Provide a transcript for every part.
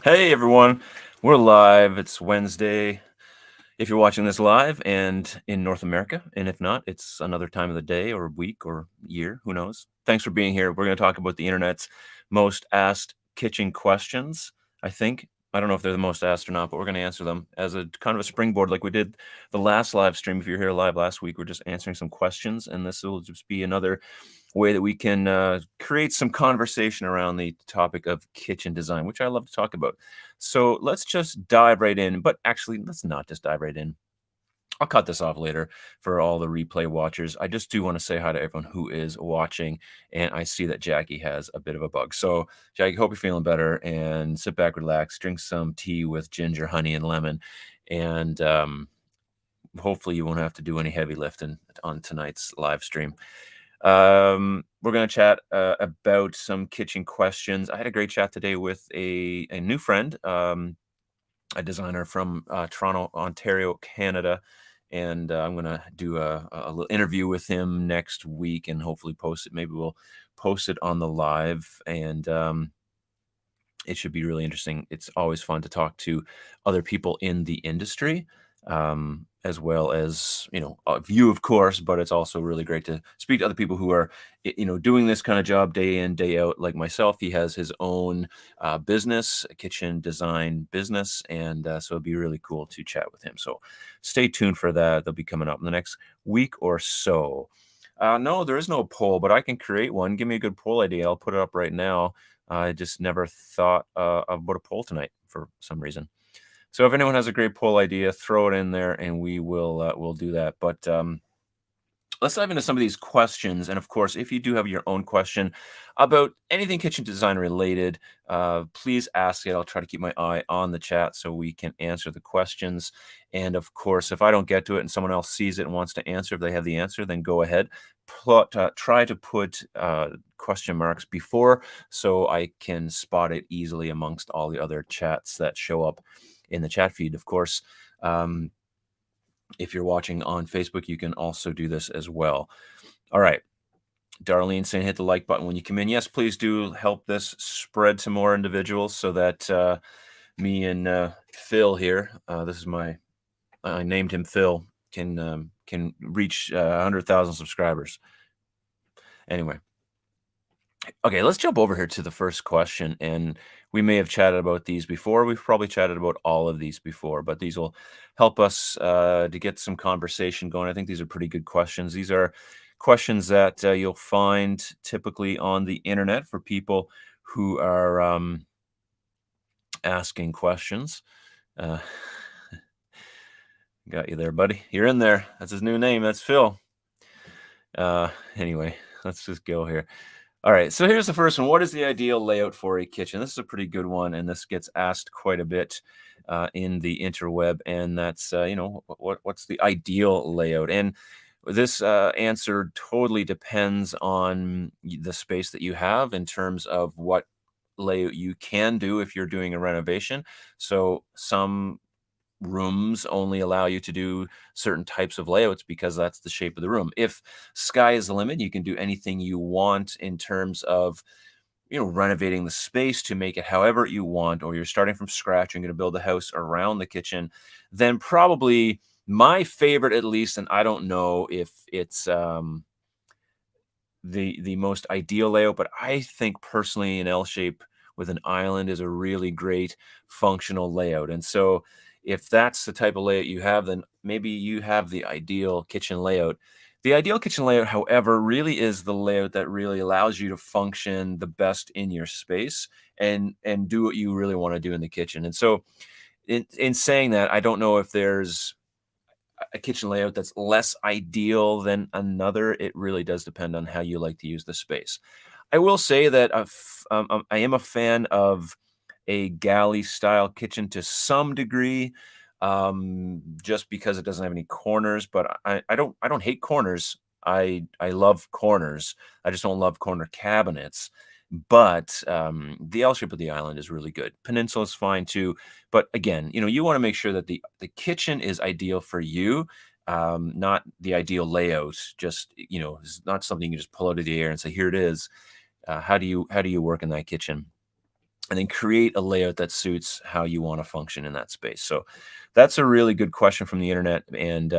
Hey everyone, we're live. It's Wednesday. If you're watching this live and in North America, and if not, it's another time of the day or week or year, who knows. Thanks for being here. We're going to talk about the internet's most asked kitchen questions, I think. I don't know if they're the most asked or not, but we're going to answer them as a kind of a springboard like we did the last live stream. If you're here live last week, we're just answering some questions, and this will just be another way that we can create some conversation around the topic of kitchen design, which I love to talk about. So let's just dive right in. But actually, let's not just dive right in. I'll cut this off later for all the replay watchers. I just do want to say hi to everyone who is watching. And I see that Jackie has a bit of a bug. So, Jackie, hope you're feeling better and sit back, relax, drink some tea with ginger, honey, and lemon. And hopefully, you won't have to do any heavy lifting on tonight's live stream. We're going to chat about some kitchen questions. I had a great chat today with a new friend, a designer from Toronto, Ontario, Canada. And I'm going to do a little interview with him next week and hopefully post it. Maybe we'll post it on the live. And it should be really interesting. It's always fun to talk to other people in the industry, as well as you, of course. But it's also really great to speak to other people who are doing this kind of job day in, day out. Like myself, he has his own business, a kitchen design business, and so it'd be really cool to chat with him. So stay tuned for that. They'll be coming up in the next week or so. No, there is no poll, but I can create one. Give me a good poll idea. I'll put it up right now. I just never thought about a poll tonight for some reason. So if anyone has a great poll idea, throw it in there, and we'll do that. But let's dive into some of these questions. And of course, if you do have your own question about anything kitchen design related, please ask it. I'll try to keep my eye on the chat so we can answer the questions. And of course, if I don't get to it and someone else sees it and wants to answer, if they have the answer, then go ahead. Try to put question marks before so I can spot it easily amongst all the other chats that show up in the chat feed. Of course, if you're watching on Facebook, you can also do this as well. All right. Darlene saying hit the like button when you come in. Yes, please do help this spread to more individuals so that me and Phil here, I named him Phil, can reach 100,000 subscribers. Anyway. Okay, let's jump over here to the first question. And we may have chatted about these before. We've probably chatted about all of these before, but these will help us to get some conversation going. I think these are pretty good questions. These are questions that you'll find typically on the internet for people who are asking questions. Got you there, buddy. You're in there. That's his new name. That's Phil. Anyway, let's just go here. All right, so here's the first one. What is the ideal layout for a kitchen? This is a pretty good one, and this gets asked quite a bit in the interweb. And that's, what's the ideal layout? And this answer totally depends on the space that you have in terms of what layout you can do if you're doing a renovation. So some rooms only allow you to do certain types of layouts because that's the shape of the room. If sky is the limit, you can do anything you want in terms of renovating the space to make it however you want, or you're starting from scratch and going to build a house around the kitchen, then probably my favorite, at least, and I don't know if it's the most ideal layout, but I think personally an L shape with an island is a really great functional layout. And so if that's the type of layout you have, then maybe you have the ideal kitchen layout. The ideal kitchen layout, however, really is the layout that really allows you to function the best in your space and do what you really want to do in the kitchen. And so in saying that, I don't know if there's a kitchen layout that's less ideal than another. It really does depend on how you like to use the space. I will say that I am a fan of a galley style kitchen to some degree, just because it doesn't have any corners. But I don't hate corners. I love corners. I just don't love corner cabinets. But the L shape of the island is really good. Peninsula is fine too. But again, you want to make sure that the kitchen is ideal for you, not the ideal layout. Just it's not something you can just pull out of the air and say, here it is. How do you work in that kitchen? and then create a layout that suits how you want to function in that space. So that's a really good question from the internet, and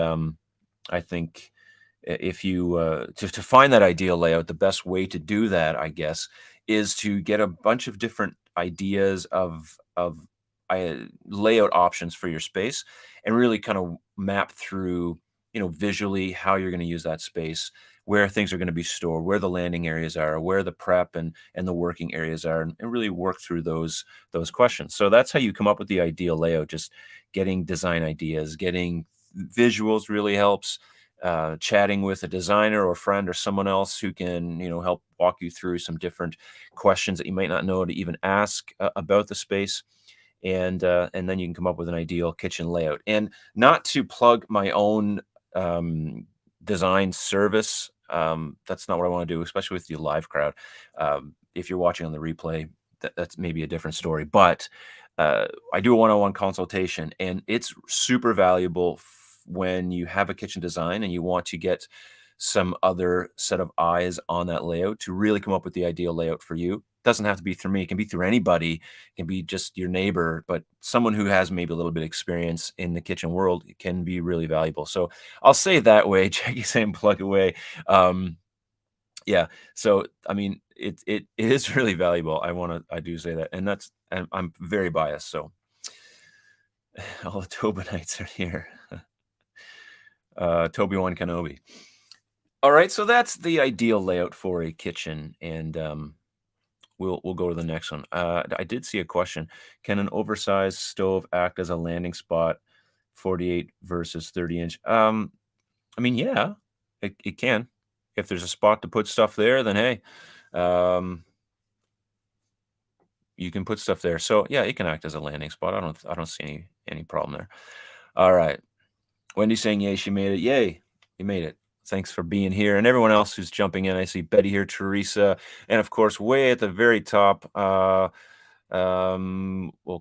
I think if you to find that ideal layout, the best way to do that, I guess, is to get a bunch of different ideas of layout options for your space, and really kind of map through, visually how you're going to use that space, where things are going to be stored, where the landing areas are, where the prep and the working areas are, and really work through those questions. So that's how you come up with the ideal layout. Just getting design ideas, getting visuals really helps. Chatting with a designer or friend or someone else who can, help walk you through some different questions that you might not know to even ask about the space, and then you can come up with an ideal kitchen layout. And not to plug my own design service. That's not what I want to do, especially with the live crowd. If you're watching on the replay, that's maybe a different story. But I do a one-on-one consultation, and it's super valuable when you have a kitchen design and you want to get some other set of eyes on that layout to really come up with the ideal layout for you. Doesn't have to be through me. It can be through anybody. It can be just your neighbor, but someone who has maybe a little bit of experience in the kitchen world can be really valuable. So I'll say it that way. Jackie saying plug away. Um, yeah. So I mean, it is really valuable. I do say that, and I'm very biased. So all the Tobinites are here. Toby-Wan Kenobi. All right, so that's the ideal layout for a kitchen, and we'll go to the next one. I did see a question: can an oversized stove act as a landing spot, 48 versus 30-inch? I mean, yeah, it can. If there's a spot to put stuff there, then hey, um, you can put stuff there. So yeah, it can act as a landing spot. I don't see any problem there. All right. Wendy's saying, yay, she made it. Yay, you made it. Thanks for being here. And everyone else who's jumping in. I see Betty here, Teresa, and of course, way at the very top, well,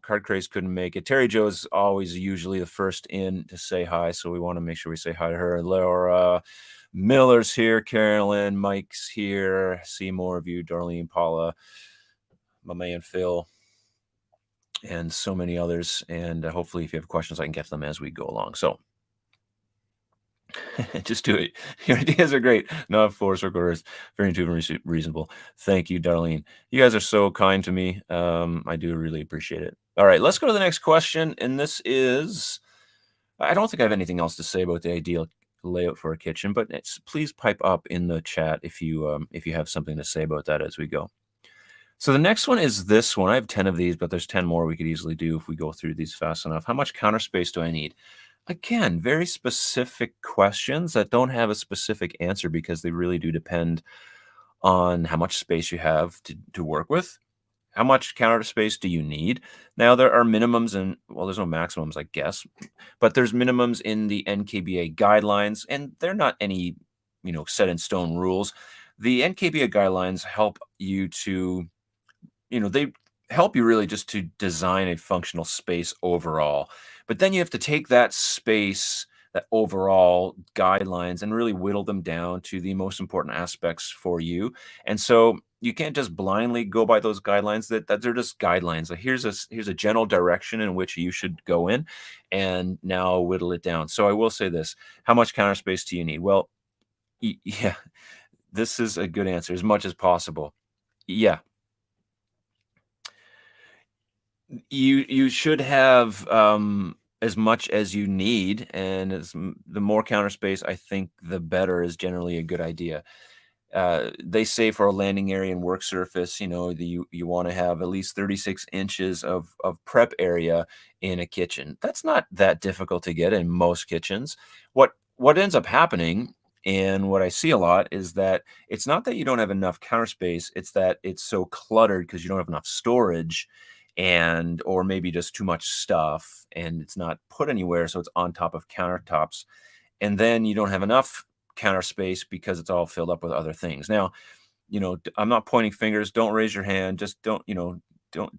Card Craze couldn't make it. Terry Joe's always usually the first in to say hi, so we want to make sure we say hi to her. Laura Miller's here, Carolyn, Mike's here. See more of you, Darlene, Paula, my man Phil, and so many others. And hopefully, if you have questions, I can get to them as we go along. So just do it. Your ideas are great. Not force or coerce. Very intuitive and reasonable. Thank you, Darlene. You guys are so kind to me. I do really appreciate it. All right, let's go to the next question. And this is, I don't think I have anything else to say about the ideal layout for a kitchen, but please pipe up in the chat if you have something to say about that as we go. So the next one is this one. I have 10 of these, but there's 10 more we could easily do if we go through these fast enough. How much counter space do I need? Again, very specific questions that don't have a specific answer because they really do depend on how much space you have to work with. How much counter space do you need? Now, there are minimums and, well, there's no maximums, I guess, but there's minimums in the NKBA guidelines, and they're not any, set in stone rules. The NKBA guidelines help you to, they help you really just to design a functional space overall. But then you have to take that space, that overall guidelines, and really whittle them down to the most important aspects for you. And so you can't just blindly go by those guidelines. That they're just guidelines. Like here's a general direction in which you should go in, and now whittle it down. So I will say this: how much counter space do you need? Well, yeah, this is a good answer. As much as possible. Yeah, you should have as much as you need, and the more counter space, I think, the better is generally a good idea. They say for a landing area and work surface, you want to have at least 36 inches of prep area in a kitchen. That's not that difficult to get in most kitchens. What ends up happening, and what I see a lot, is that it's not that you don't have enough counter space, it's that it's so cluttered because you don't have enough storage, and or maybe just too much stuff, and it's not put anywhere, so it's on top of countertops. And then you don't have enough counter space because it's all filled up with other things. Now, I'm not pointing fingers. Don't raise your hand. Just don't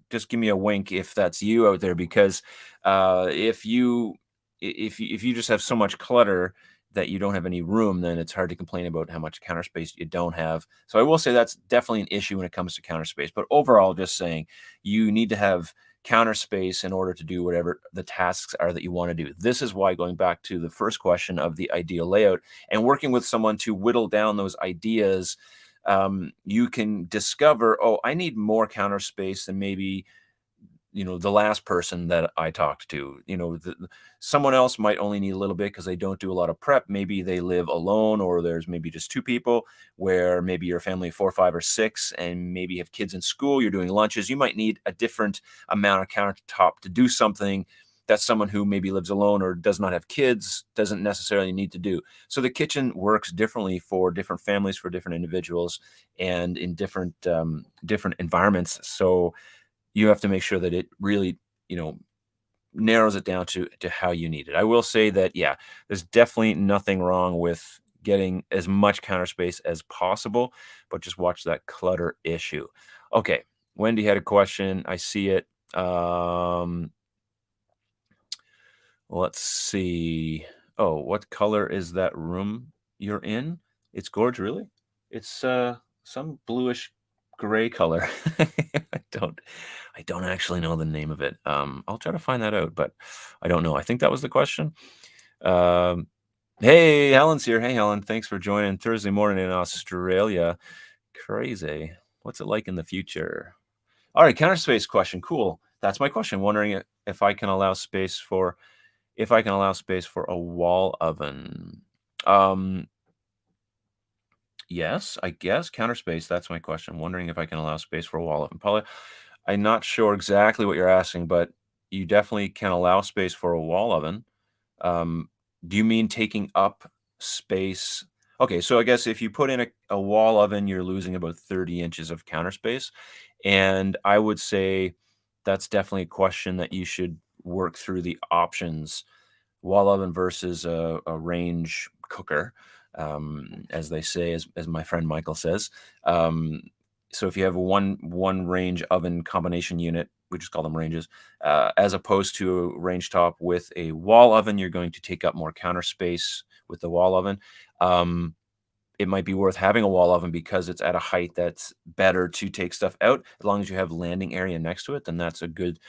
just give me a wink if that's you out there, because if you just have so much clutter, that you don't have any room, then it's hard to complain about how much counter space you don't have. So I will say that's definitely an issue when it comes to counter space. But overall, just saying you need to have counter space in order to do whatever the tasks are that you want to do. This is why, going back to the first question of the ideal layout and working with someone to whittle down those ideas, you can discover, oh, I need more counter space than maybe the last person that I talked to. Someone else might only need a little bit because they don't do a lot of prep. Maybe they live alone, or there's maybe just two people, where maybe you're a family of 4, 5, or 6, and maybe you have kids in school, you're doing lunches. You might need a different amount of countertop to do something that someone who maybe lives alone or does not have kids doesn't necessarily need to do. So the kitchen works differently for different families, for different individuals, and in different environments. So you have to make sure that it really, you know, narrows it down to how you need it. I will say that, yeah, there's definitely nothing wrong with getting as much counter space as possible, but just watch that clutter issue. Okay, Wendy had a question. I see it. Let's see. Oh, what color is that room you're in? It's gorgeous, really? It's some bluish gray color. I don't I don't actually know the name of it. I'll try to find that out, but I don't know. I think that was the question. Um, hey, Helen's here. Hey, Helen, thanks for joining Thursday morning in Australia. Crazy. What's it like in the future? All right, counter space question. Cool. That's my question. Wondering if I can allow space for a wall oven. Um, yes, I guess counter space. That's my question. Wondering if I can allow space for a wall oven. Probably. I'm not sure exactly what you're asking, but you definitely can allow space for a wall oven. Um, do you mean taking up space? Okay, so I guess if you put in a wall oven, you're losing about 30 inches of counter space. And I would say that's definitely a question that you should work through the options. Wall oven versus a range cooker, as they say, as my friend Michael says. Um, so if you have one range oven combination unit, we just call them ranges, as opposed to a range top with a wall oven, you're going to take up more counter space with the wall oven. Um, it might be worth having a wall oven because it's at a height that's better to take stuff out. As long as you have landing area next to it, then that's a good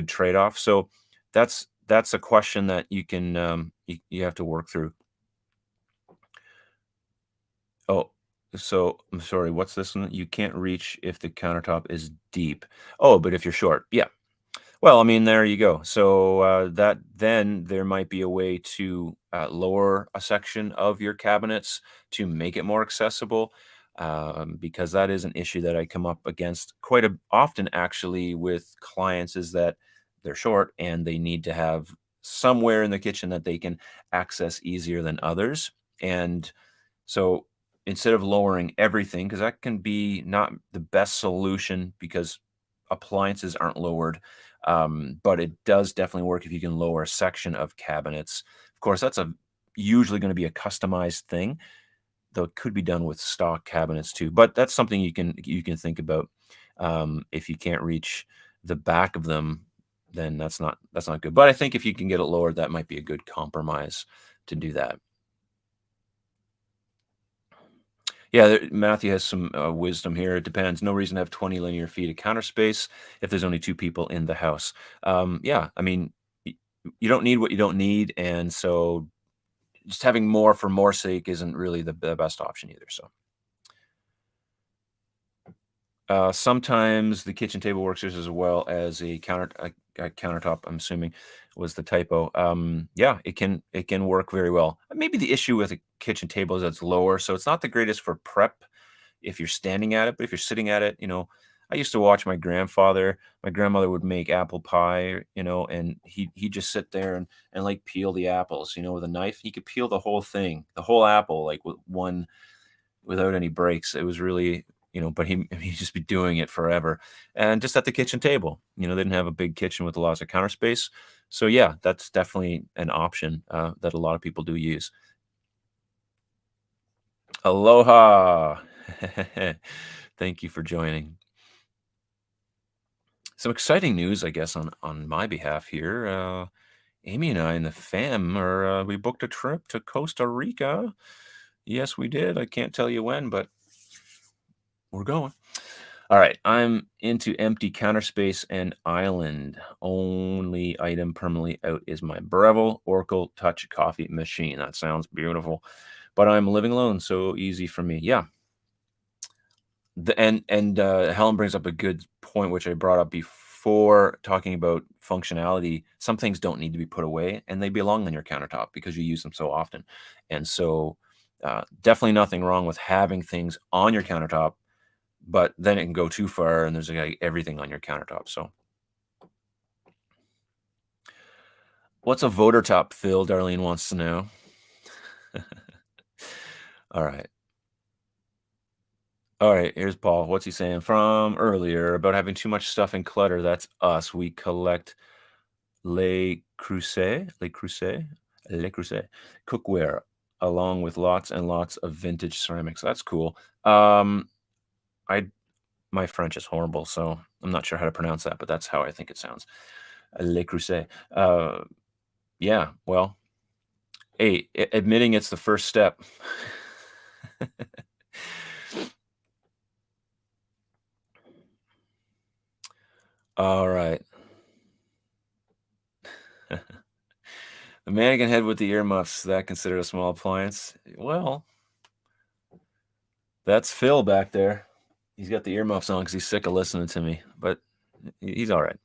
trade-off. So that's a question that you can you have to work through. Oh, so I'm sorry, what's this one? You can't reach if the countertop is deep. Oh, but if you're short, yeah. Well, I mean, there you go. So that then there might be a way to lower a section of your cabinets to make it more accessible, because that is an issue that I come up against quite often, actually, with clients, is that they're short and they need to have somewhere in the kitchen that they can access easier than others. And so instead of lowering everything, because that can be not the best solution because appliances aren't lowered, but it does definitely work if you can lower a section of cabinets. Of course, that's usually going to be a customized thing, though it could be done with stock cabinets too. But that's something you can think about. If you can't reach the back of them, then that's not good. But I think if you can get it lowered, that might be a good compromise to do that. Yeah, Matthew has some wisdom here. It depends. No reason to have 20 linear feet of counter space if there's only two people in the house. Yeah, I mean, you don't need what you don't need, and so just having more for more sake isn't really the best option either. So sometimes the kitchen table works just as well as a countertop. I'm assuming was the typo. Yeah, it can work very well. Maybe the issue with a kitchen table is that it's lower, so it's not the greatest for prep if you're standing at it, but if you're sitting at it, I used to watch my grandfather. My grandmother would make apple pie, and he just sit there and like peel the apples, with a knife. He could peel the whole thing, the whole apple, like with one without any breaks. It was really, but he'd just be doing it forever. And just at the kitchen table, they didn't have a big kitchen with lots of counter space. So yeah, that's definitely an option that a lot of people do use. Aloha. Thank you for joining. Some exciting news, I guess, on my behalf here. Amy and I and the fam are, we booked a trip to Costa Rica. Yes, we did. I can't tell you when, but we're going. All right, I'm into empty counter space and island. Only item permanently out is my Breville Oracle Touch coffee machine. That sounds beautiful, but I'm living alone, so easy for me. Yeah. Helen brings up a good point, which I brought up before talking about functionality. Some things don't need to be put away, and they belong on your countertop because you use them so often. And so, definitely nothing wrong with having things on your countertop, but then it can go too far, and there's like everything on your countertop. So, what's a voter top, Phil? Darlene wants to know. All right. All right, here's Paul. What's he saying from earlier about having too much stuff and clutter? That's us. We collect Le Creuset cookware, along with lots and lots of vintage ceramics. That's cool. I my French is horrible, so I'm not sure how to pronounce that, but that's how I think it sounds. Le Creuset. Yeah, well, hey, admitting it's the first step. All right. The mannequin head with the earmuffs, that considered a small appliance? Well, that's Phil back there. He's got the earmuffs on because he's sick of listening to me, but he's all right.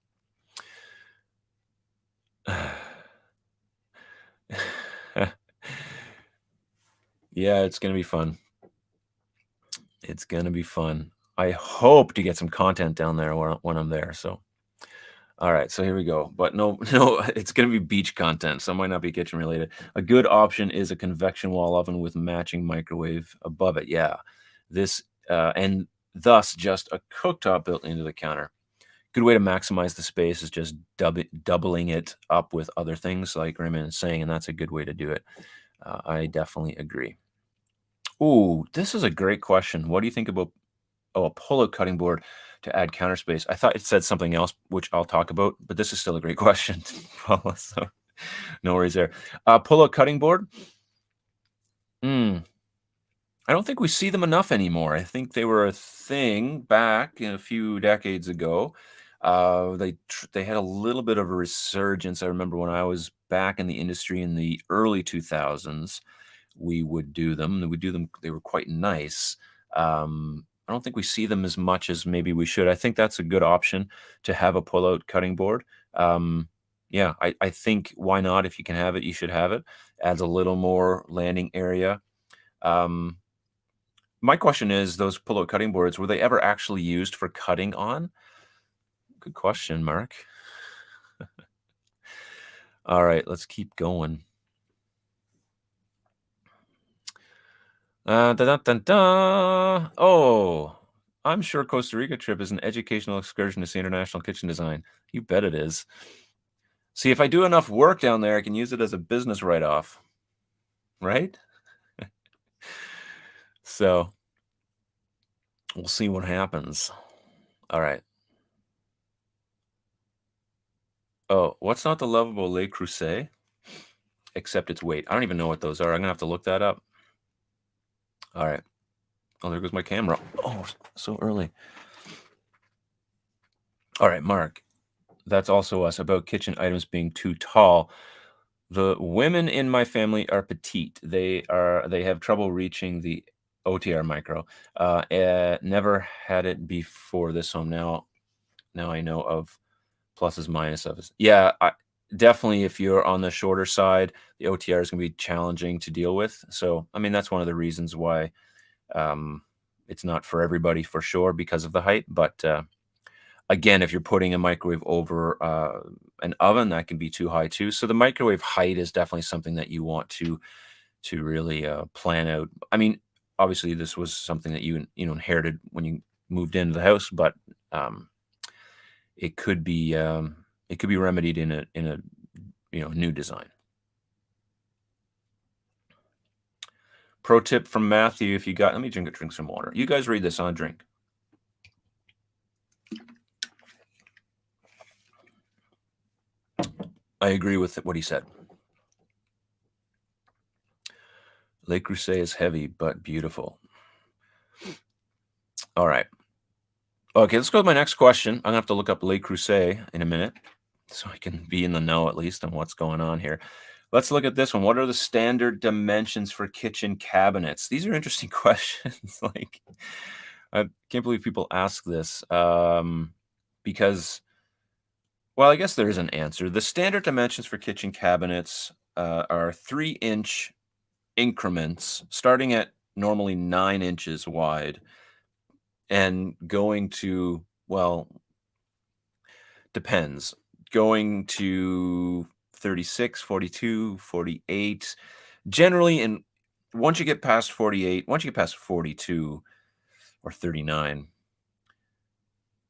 Yeah, it's gonna be fun. It's gonna be fun. I hope to get some content down there when I'm there. So, all right, so here we go. But no, no, it's gonna be beach content, so it might not be kitchen related. A good option is a convection wall oven with matching microwave above it. Yeah, this and thus just a cooktop built into the counter. Good way to maximize the space is just doubling it up with other things, like Raymond is saying, and that's a good way to do it. I definitely agree. Ooh, this is a great question. What do you think about a pull-out cutting board to add counter space? I thought it said something else, which I'll talk about, but this is still a great question, Paula, so no worries there. Pull-out cutting board? Hmm. I don't think we see them enough anymore. I think they were a thing back a few decades ago. They had a little bit of a resurgence. I remember when I was back in the industry in the early 2000s, we would do them. We would do them. They were quite nice. I don't think we see them as much as maybe we should. I think that's a good option to have a pull-out cutting board. Yeah, I think why not? If you can have it, you should have it. Adds a little more landing area. Um, my question is, those pull-out cutting boards, were they ever actually used for cutting on? Good question, Mark. All right, let's keep going. Da, da, da, da. Oh, I'm sure Costa Rica trip is an educational excursion to see international kitchen design. You bet it is. See, if I do enough work down there, I can use it as a business write-off, right? So we'll see what happens. All right. Oh, what's not the lovable Le Creuset? Except its weight. I don't even know what those are. I'm gonna have to look that up. All right. Oh, there goes my camera. Oh, so early. All right, Mark. That's also us about kitchen items being too tall. The women in my family are petite. They have trouble reaching the OTR micro. Never had it before this home. Now I know of pluses minuses. Yeah, definitely. If you're on the shorter side, the OTR is going to be challenging to deal with. So, I mean, that's one of the reasons why it's not for everybody for sure because of the height. But again, if you're putting a microwave over an oven, that can be too high too. So the microwave height is definitely something that you want to really plan out. I mean, obviously, this was something that you inherited when you moved into the house, but it could be remedied in a new design. Pro tip from Matthew: if you got, let me drink some water. You guys read this on drink. I agree with what he said. Le Creuset is heavy but beautiful. All right. Okay, let's go to my next question. I'm gonna have to look up Le Creuset in a minute so I can be in the know at least on what's going on here. Let's look at this one. What are the standard dimensions for kitchen cabinets? These are interesting questions. Like, I can't believe people ask this because, well, I guess there is an answer. The standard dimensions for kitchen cabinets are 3-inch increments starting at normally 9 inches wide and going to, well, depends, going to 36, 42, 48. Generally, and once you get past 48, once you get past 42 or 39,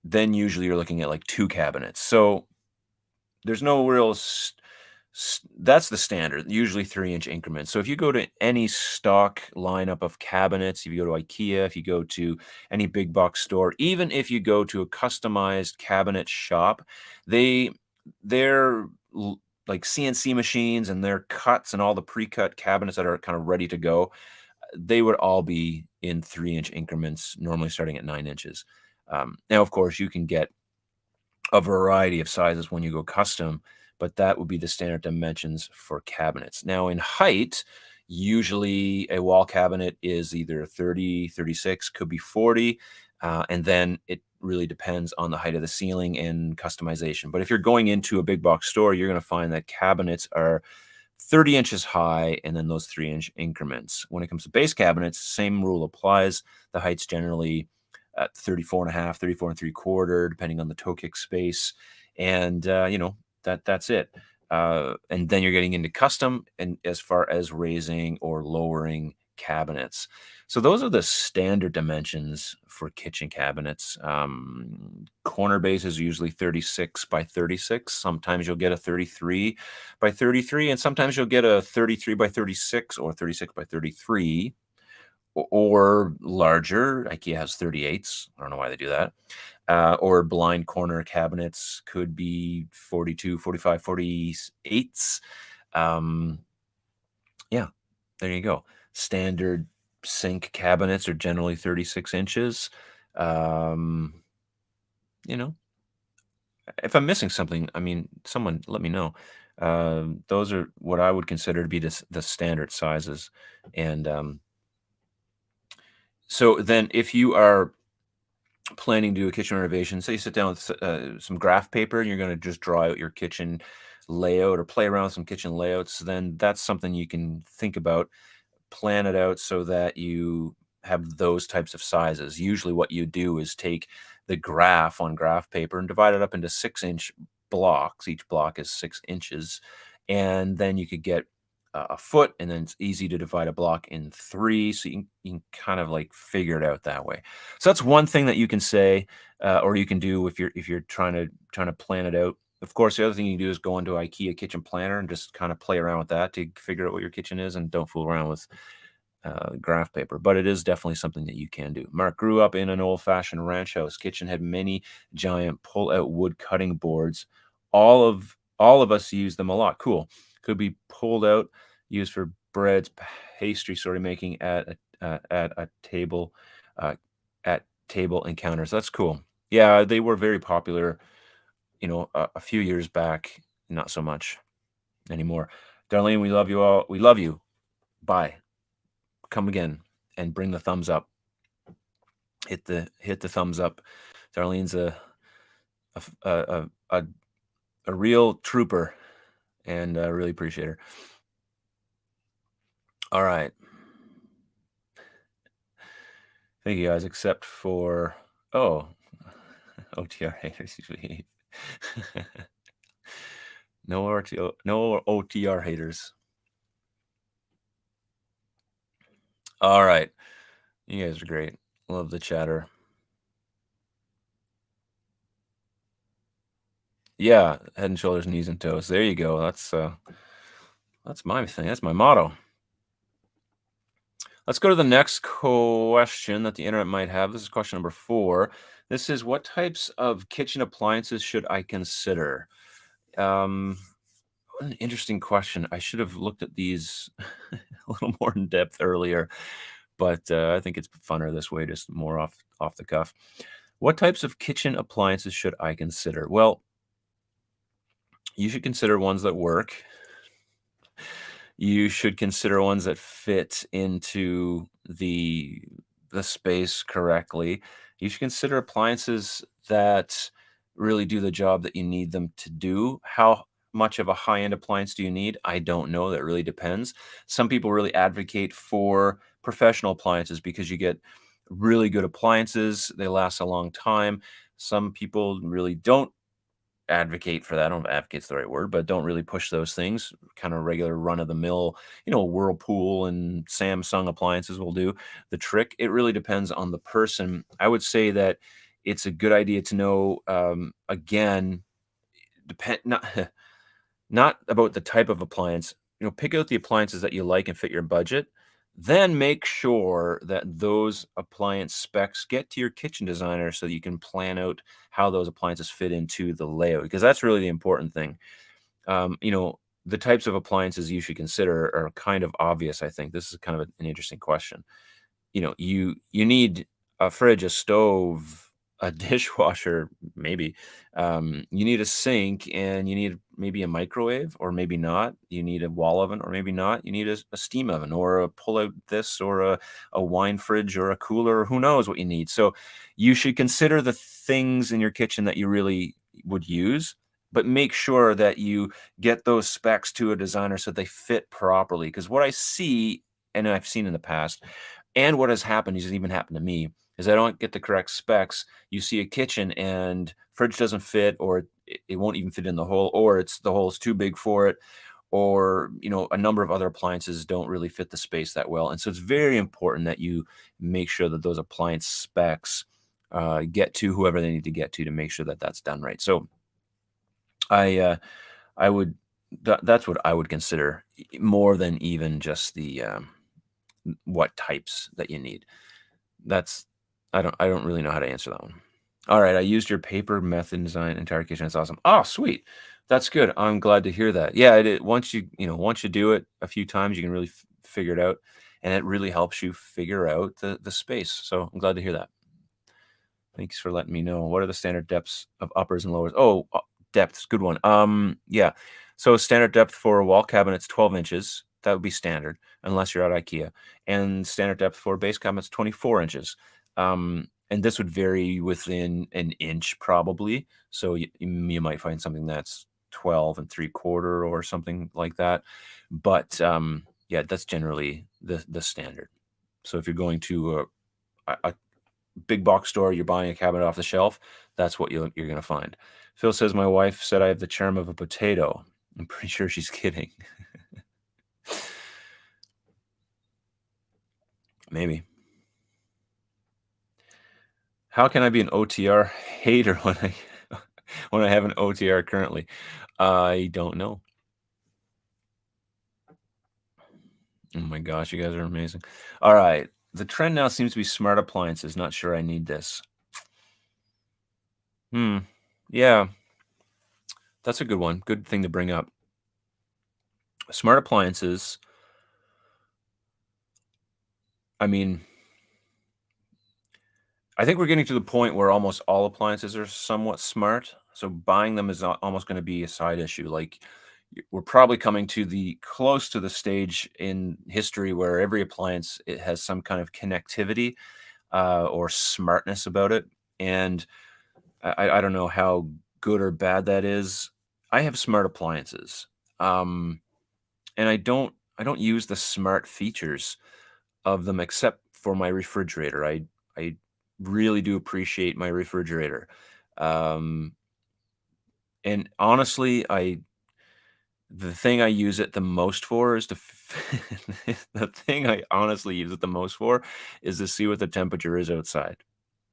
then usually you're looking at like 2 cabinets. So there's no real that's the standard, usually 3-inch increments. So if you go to any stock lineup of cabinets, if you go to IKEA, if you go to any big box store, even if you go to a customized cabinet shop, they they're like CNC machines and their cuts and all the pre-cut cabinets that are kind of ready to go, they would all be in 3-inch increments, normally starting at 9 inches. Now, of course, you can get a variety of sizes when you go custom, but that would be the standard dimensions for cabinets. Now, in height, usually a wall cabinet is either 30, 36, could be 40, and then it really depends on the height of the ceiling and customization. But if you're going into a big box store, you're going to find that cabinets are 30 inches high and then those 3-inch increments. When it comes to base cabinets, same rule applies. The height's generally at 34 and a half, 34 and 3/4, depending on the toe kick space. And, that's it. And then you're getting into custom and as far as raising or lowering cabinets. So those are the standard dimensions for kitchen cabinets. Corner base is usually 36 by 36. Sometimes you'll get a 33 by 33, and sometimes you'll get a 33 by 36 or 36 by 33 or larger. IKEA has 38s. I don't know why they do that. Or blind corner cabinets could be 42, 45, 48s. Yeah, there you go. Standard sink cabinets are generally 36 inches. Um, you know, if I'm missing something, I mean, someone let me know. Those are what I would consider to be the standard sizes. And so then if you are planning to do a kitchen renovation, say you sit down with some graph paper and you're going to just draw out your kitchen layout or play around with some kitchen layouts, then that's something you can think about, plan it out so that you have those types of sizes. Usually what you do is take the graph on graph paper and divide it up into 6-inch blocks. Each block is 6 inches. And then you could get a foot, and then it's easy to divide a block in 3. So you can kind of like figure it out that way. So that's one thing that you can say, or you can do if you're trying to plan it out. Of course, the other thing you can do is go into IKEA kitchen planner and just kind of play around with that to figure out what your kitchen is, and don't fool around with graph paper. But it is definitely something that you can do. Mark grew up in an old-fashioned ranch house. Kitchen had many giant pull-out wood cutting boards. All of us use them a lot. Cool. Could be pulled out, used for breads, pastry sort of making at a table, uh, at table encounters. That's cool. Yeah, they were very popular, a few years back. Not so much anymore. Darlene, we love you all. We love you. Bye. Come again and bring the thumbs up. Hit the thumbs up. Darlene's a a, a, a real trooper, and I really appreciate her. All right. Thank you guys, except for OTR haters usually. No OTR haters. All right. You guys are great. Love the chatter. Yeah, head and shoulders, knees and toes. There you go. That's my thing. That's my motto. Let's go to the next question that the internet might have. This is question number 4. This is, what types of kitchen appliances should I consider? Um, What an interesting question. I should have looked at these a little more in depth earlier, but I think it's funner this way, just more off the cuff. What types of kitchen appliances should I consider? Well, you should consider ones that work. You should consider ones that fit into the space correctly. You should consider appliances that really do the job that you need them to do. How much of a high-end appliance do you need? I don't know. That really depends. Some people really advocate for professional appliances because you get really good appliances. They last a long time. Some people really don't advocate for that. I don't know if advocate's the right word, but don't really push those things. Kind of regular run of the mill, Whirlpool and Samsung appliances will do the trick. It really depends on the person. I would say that it's a good idea to know, again, depend not not about the type of appliance. Pick out the appliances that you like and fit your budget. Then make sure that those appliance specs get to your kitchen designer so that you can plan out how those appliances fit into the layout, because that's really the important thing. The types of appliances you should consider are kind of obvious, I think. This is kind of an interesting question. You need a fridge, a stove, a dishwasher, maybe. You need a sink, and you need maybe a microwave, or maybe not. You need a wall oven, or maybe not. You need a steam oven, or a pull out this, or a wine fridge, or a cooler, or who knows what you need. So you should consider the things in your kitchen that you really would use, but make sure that you get those specs to a designer so they fit properly. Because what I see, and I've seen in the past, and what has happened, has even happened to me, is I don't get the correct specs. You see a kitchen and fridge doesn't fit, or it won't even fit in the hole, or the hole's too big for it, or a number of other appliances don't really fit the space that well. And so it's very important that you make sure that those appliance specs get to whoever they need to get to make sure that that's done right. So I I would that's what I would consider, more than even just the what types that you need. That's I don't really know how to answer that one. All right, I used your paper method design entire kitchen. It's awesome. Oh, sweet. That's good. I'm glad to hear that. Yeah, once you do it a few times, you can really figure it out, and it really helps you figure out the space. So I'm glad to hear that. Thanks for letting me know. What are the standard depths of uppers and lowers? Oh, depths, good one. Yeah. So standard depth for a wall cabinets 12 inches. That would be standard, unless you're at IKEA. And standard depth for base cabinets 24 inches. And this would vary within an inch probably. So you might find something that's 12 and 3/4 or something like that. But yeah, that's generally the standard. So if you're going to a big box store, you're buying a cabinet off the shelf, that's what you're gonna find. Phil says, "My wife said I have the charm of a potato." I'm pretty sure she's kidding. Maybe. How can I be an OTR hater when I when I have an OTR currently? I don't know. Oh my gosh, you guys are amazing. Alright, the trend now seems to be smart appliances. Not sure I need this. Hmm, yeah, that's a good one. Good thing to bring up. Smart appliances, I mean, I think we're getting to the point where almost all appliances are somewhat smart, so buying them is almost gonna be a side issue. Like, we're probably coming to the close to the stage in history where every appliance, it has some kind of connectivity, or smartness about it, and I don't know how good or bad that is. I have smart appliances, um, and I don't use the smart features of them except for my refrigerator. I really do appreciate my refrigerator. Um, and honestly, the thing I use it the most for is the thing I honestly use it the most for is to see what the temperature is outside.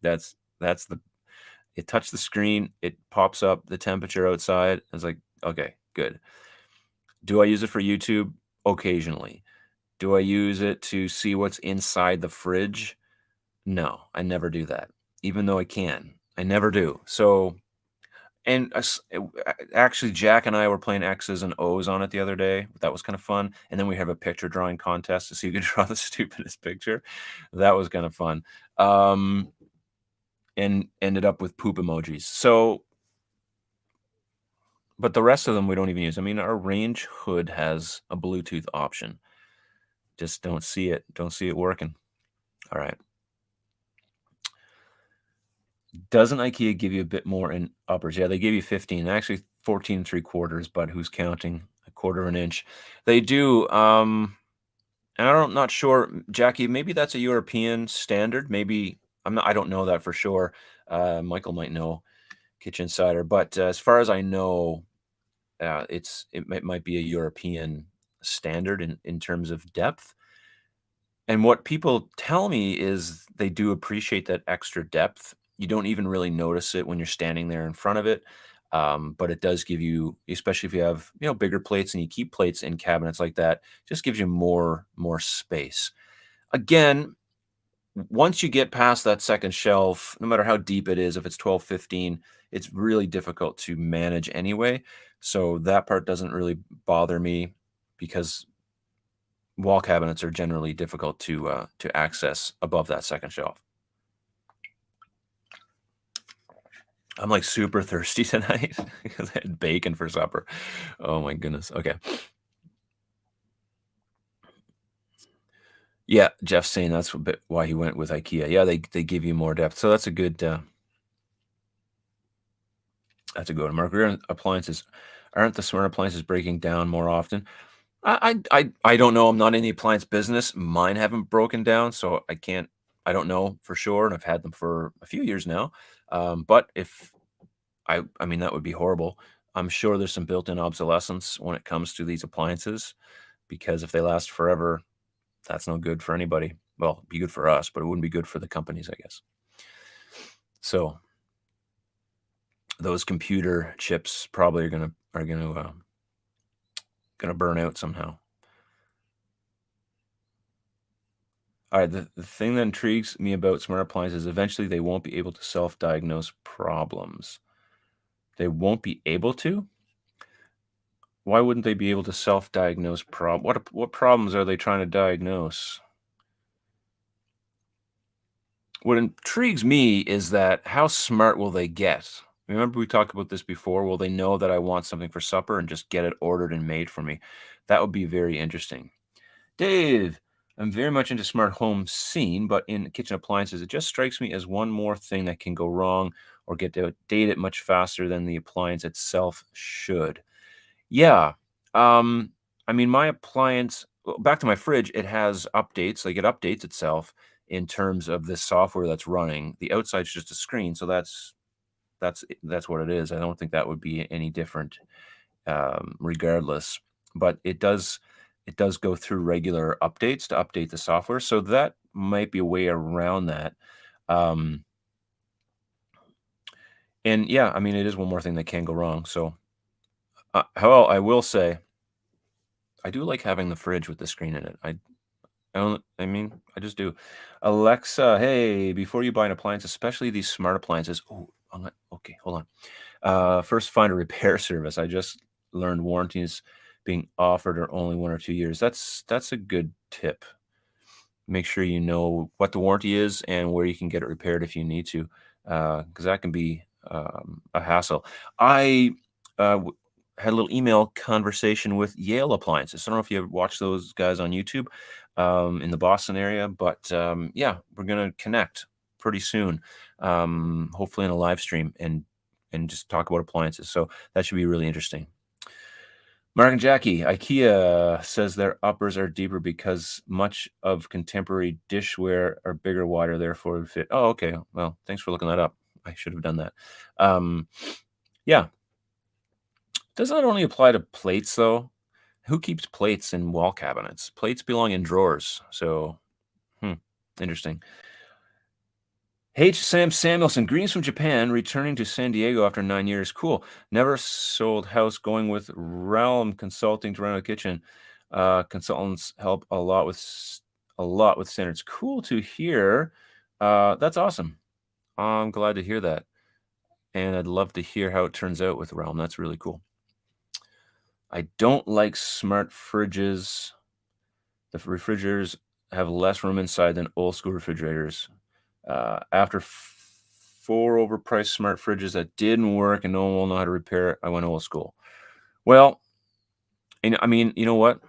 That's the it touched the screen, it pops up the temperature outside. It's like, okay, good. Do I use it for YouTube? Occasionally. Do I use it to see what's inside the fridge? No, I never do that, even though I can. I never do. So, And actually, Jack and I were playing X's and O's on it the other day. That was kind of fun. And then we have a picture drawing contest to see who could draw the stupidest picture. That was kind of fun. And ended up with poop emojis. So, but the rest of them we don't even use. I mean, our range hood has a Bluetooth option. Just don't see it. Don't see it working. All right. Doesn't IKEA give you a bit more in uppers? Yeah, they give you 15, actually 14 3/4, but who's counting? A quarter of an inch. They do. And not sure, Jackie, maybe that's a European standard. Maybe I don't know that for sure. Michael might know, Kitchen Insider, but as far as I know, it might be a European standard in terms of depth. And what people tell me is they do appreciate that extra depth. You don't even really notice it when you're standing there in front of it. But it does give you, especially if you have, bigger plates and you keep plates in cabinets like that, just gives you more space. Again, once you get past that second shelf, no matter how deep it is, if it's 12, 15, it's really difficult to manage anyway. So that part doesn't really bother me because wall cabinets are generally difficult to access above that second shelf. I'm like super thirsty tonight because I had bacon for supper. Oh my goodness. Okay. Yeah, Jeff's saying that's a bit why he went with IKEA. Yeah, they give you more depth. So that's a good one. Margaret, appliances, aren't the smart appliances breaking down more often? I don't know. I'm not in the appliance business. Mine haven't broken down, so I don't know for sure, and I've had them for a few years now. But if I mean, that would be horrible. I'm sure there's some built-in obsolescence when it comes to these appliances, because if they last forever, that's no good for anybody. Well, it'd be good for us, but it wouldn't be good for the companies, I guess. So those computer chips probably are gonna burn out somehow. All right, the thing that intrigues me about smart appliances, eventually they won't be able to self-diagnose problems. They won't be able to? Why wouldn't they be able to self-diagnose what problems are they trying to diagnose? What intrigues me is that how smart will they get? Remember we talked about this before? Will they know that I want something for supper and just get it ordered and made for me? That would be very interesting. Dave, I'm very much into smart home scene, but in kitchen appliances, it just strikes me as one more thing that can go wrong or get outdated much faster than the appliance itself should. Yeah. Um, I mean, my appliance, well, back to my fridge, it has updates, like it updates itself in terms of this software that's running. The outside's just a screen, so that's what it is. I don't think that would be any different, regardless. But it does go through regular updates to update the software, so that might be a way around that. Um, and yeah, I mean, it is one more thing that can go wrong. So, well, I will say I do like having the fridge with the screen in it. I mean, I just do. Alexa, hey, before you buy an appliance, especially these smart appliances. Oh, okay, hold on. First, find a repair service. I just learned warranties being offered are only 1 or 2 years. That's a good tip. Make sure you know what the warranty is and where you can get it repaired if you need to, because that can be a hassle. I had a little email conversation with Yale Appliances. I don't know if you watch those guys on YouTube in the Boston area, but yeah, we're gonna connect pretty soon, hopefully in a live stream and just talk about appliances. So that should be really interesting. Mark and Jackie, IKEA says their uppers are deeper because much of contemporary dishware are bigger, wider, therefore would fit. Oh, okay. Well, thanks for looking that up. I should have done that. Um, yeah. Does not only apply to plates, though. Who keeps plates in wall cabinets? Plates belong in drawers. So, hmm, interesting. H. Sam Samuelson, greetings from Japan, returning to San Diego after 9 years. Cool. Never sold house, going with Realm Consulting to run a kitchen. Consultants help a lot with standards. Cool to hear. That's awesome. I'm glad to hear that. and I'd love to hear how it turns out with Realm. That's really cool. I don't like smart fridges. The refrigerators have less room inside than old school refrigerators. After 4 overpriced smart fridges that didn't work and no one will know how to repair it, I went old school. Well, and I mean, you know what?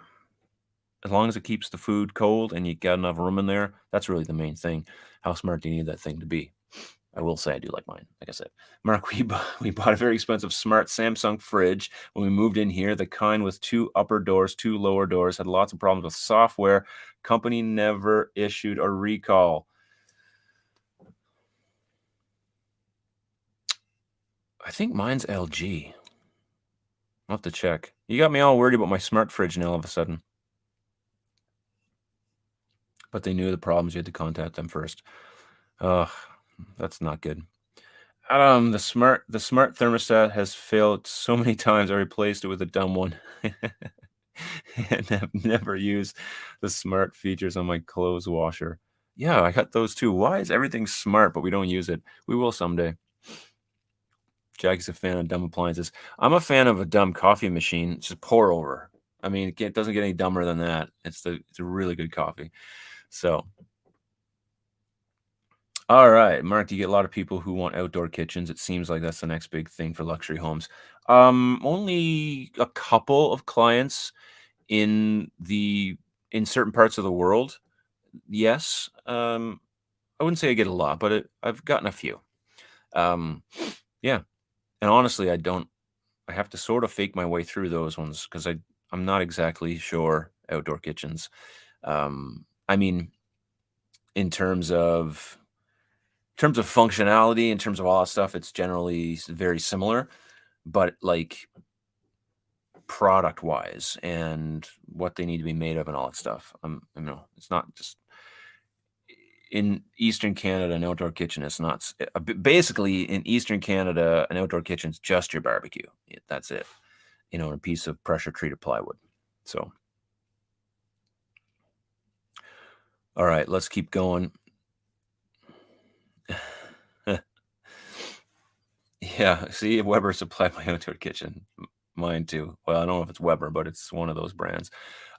As long as it keeps the food cold and you got enough room in there, that's really the main thing. How smart do you need that thing to be? I will say I do like mine. Like I said, Mark, we bought a very expensive smart Samsung fridge when we moved in here. The kind with 2 upper doors, 2 lower doors, had lots of problems with software. Company never issued a recall. I think mine's LG. I'll have to check. You got me all worried about my smart fridge now all of a sudden. But they knew the problems. You had to contact them first. Ugh, that's not good. The smart thermostat has failed so many times. I replaced it with a dumb one, and have never used the smart features on my clothes washer. Yeah, I got those too. Why is everything smart, but we don't use it? We will someday. Jackie's a fan of dumb appliances. I'm a fan of a dumb coffee machine. Just pour over. I mean, it doesn't get any dumber than that. It's a really good coffee. So, all right, Mark, you get a lot of people who want outdoor kitchens. It seems like that's the next big thing for luxury homes. Only a couple of clients in the in certain parts of the world. Yes. I wouldn't say I get a lot, but I've gotten a few. Um, yeah, and honestly, I have to sort of fake my way through those ones because I'm not exactly sure outdoor kitchens. I mean, in terms of functionality, in terms of all that stuff, it's generally very similar, but like product wise and what they need to be made of and all that stuff. It's not just in Eastern Canada, an outdoor kitchen is not basically in Eastern Canada, an outdoor kitchen's just your barbecue. That's it. And a piece of pressure treated plywood. So, all right, let's keep going. Yeah, see, Weber supplied my outdoor kitchen. Mine too. Well, I don't know if it's Weber, but it's one of those brands.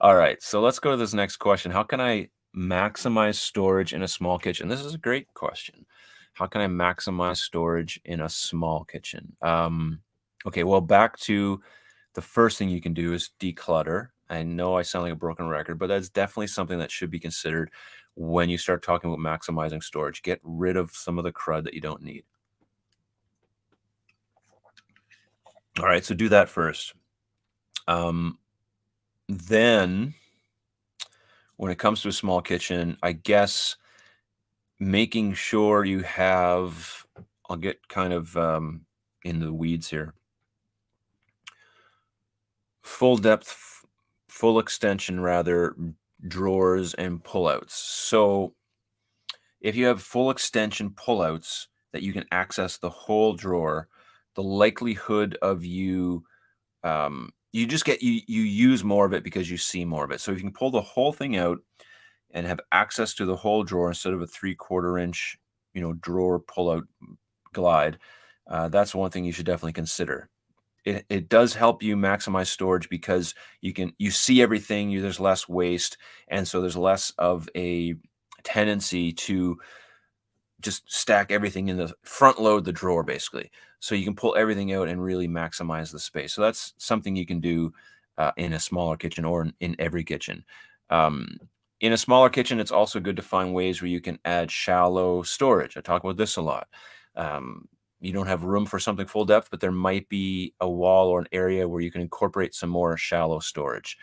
All right, so let's go to this next question. How can I maximize storage in a small kitchen? This is a great question. How can I maximize storage in a small kitchen? Okay, well, back to the first thing you can do is declutter. I know I sound like a broken record, but that's definitely something that should be considered when you start talking about maximizing storage. Get rid of some of the crud that you don't need. All right, so do that first. Then when it comes to a small kitchen, I guess making sure you have, I'll get kind of into the weeds here. Full depth, full extension, rather, drawers and pullouts. So if you have full extension pullouts that you can access the whole drawer, the likelihood of you just get you use more of it because you see more of it. So if you can pull the whole thing out and have access to the whole drawer instead of a 3/4 inch, drawer pull-out glide, that's one thing you should definitely consider. It does help you maximize storage because you see everything, there's less waste, and so there's less of a tendency to just stack everything in the front load the drawer basically. So you can pull everything out and really maximize the space. So that's something you can do in a smaller kitchen or in every kitchen. Um, in a smaller kitchen, it's also good to find ways where you can add shallow storage. I talk about this a lot. You don't have room for something full depth, but there might be a wall or an area where you can incorporate some more shallow storage.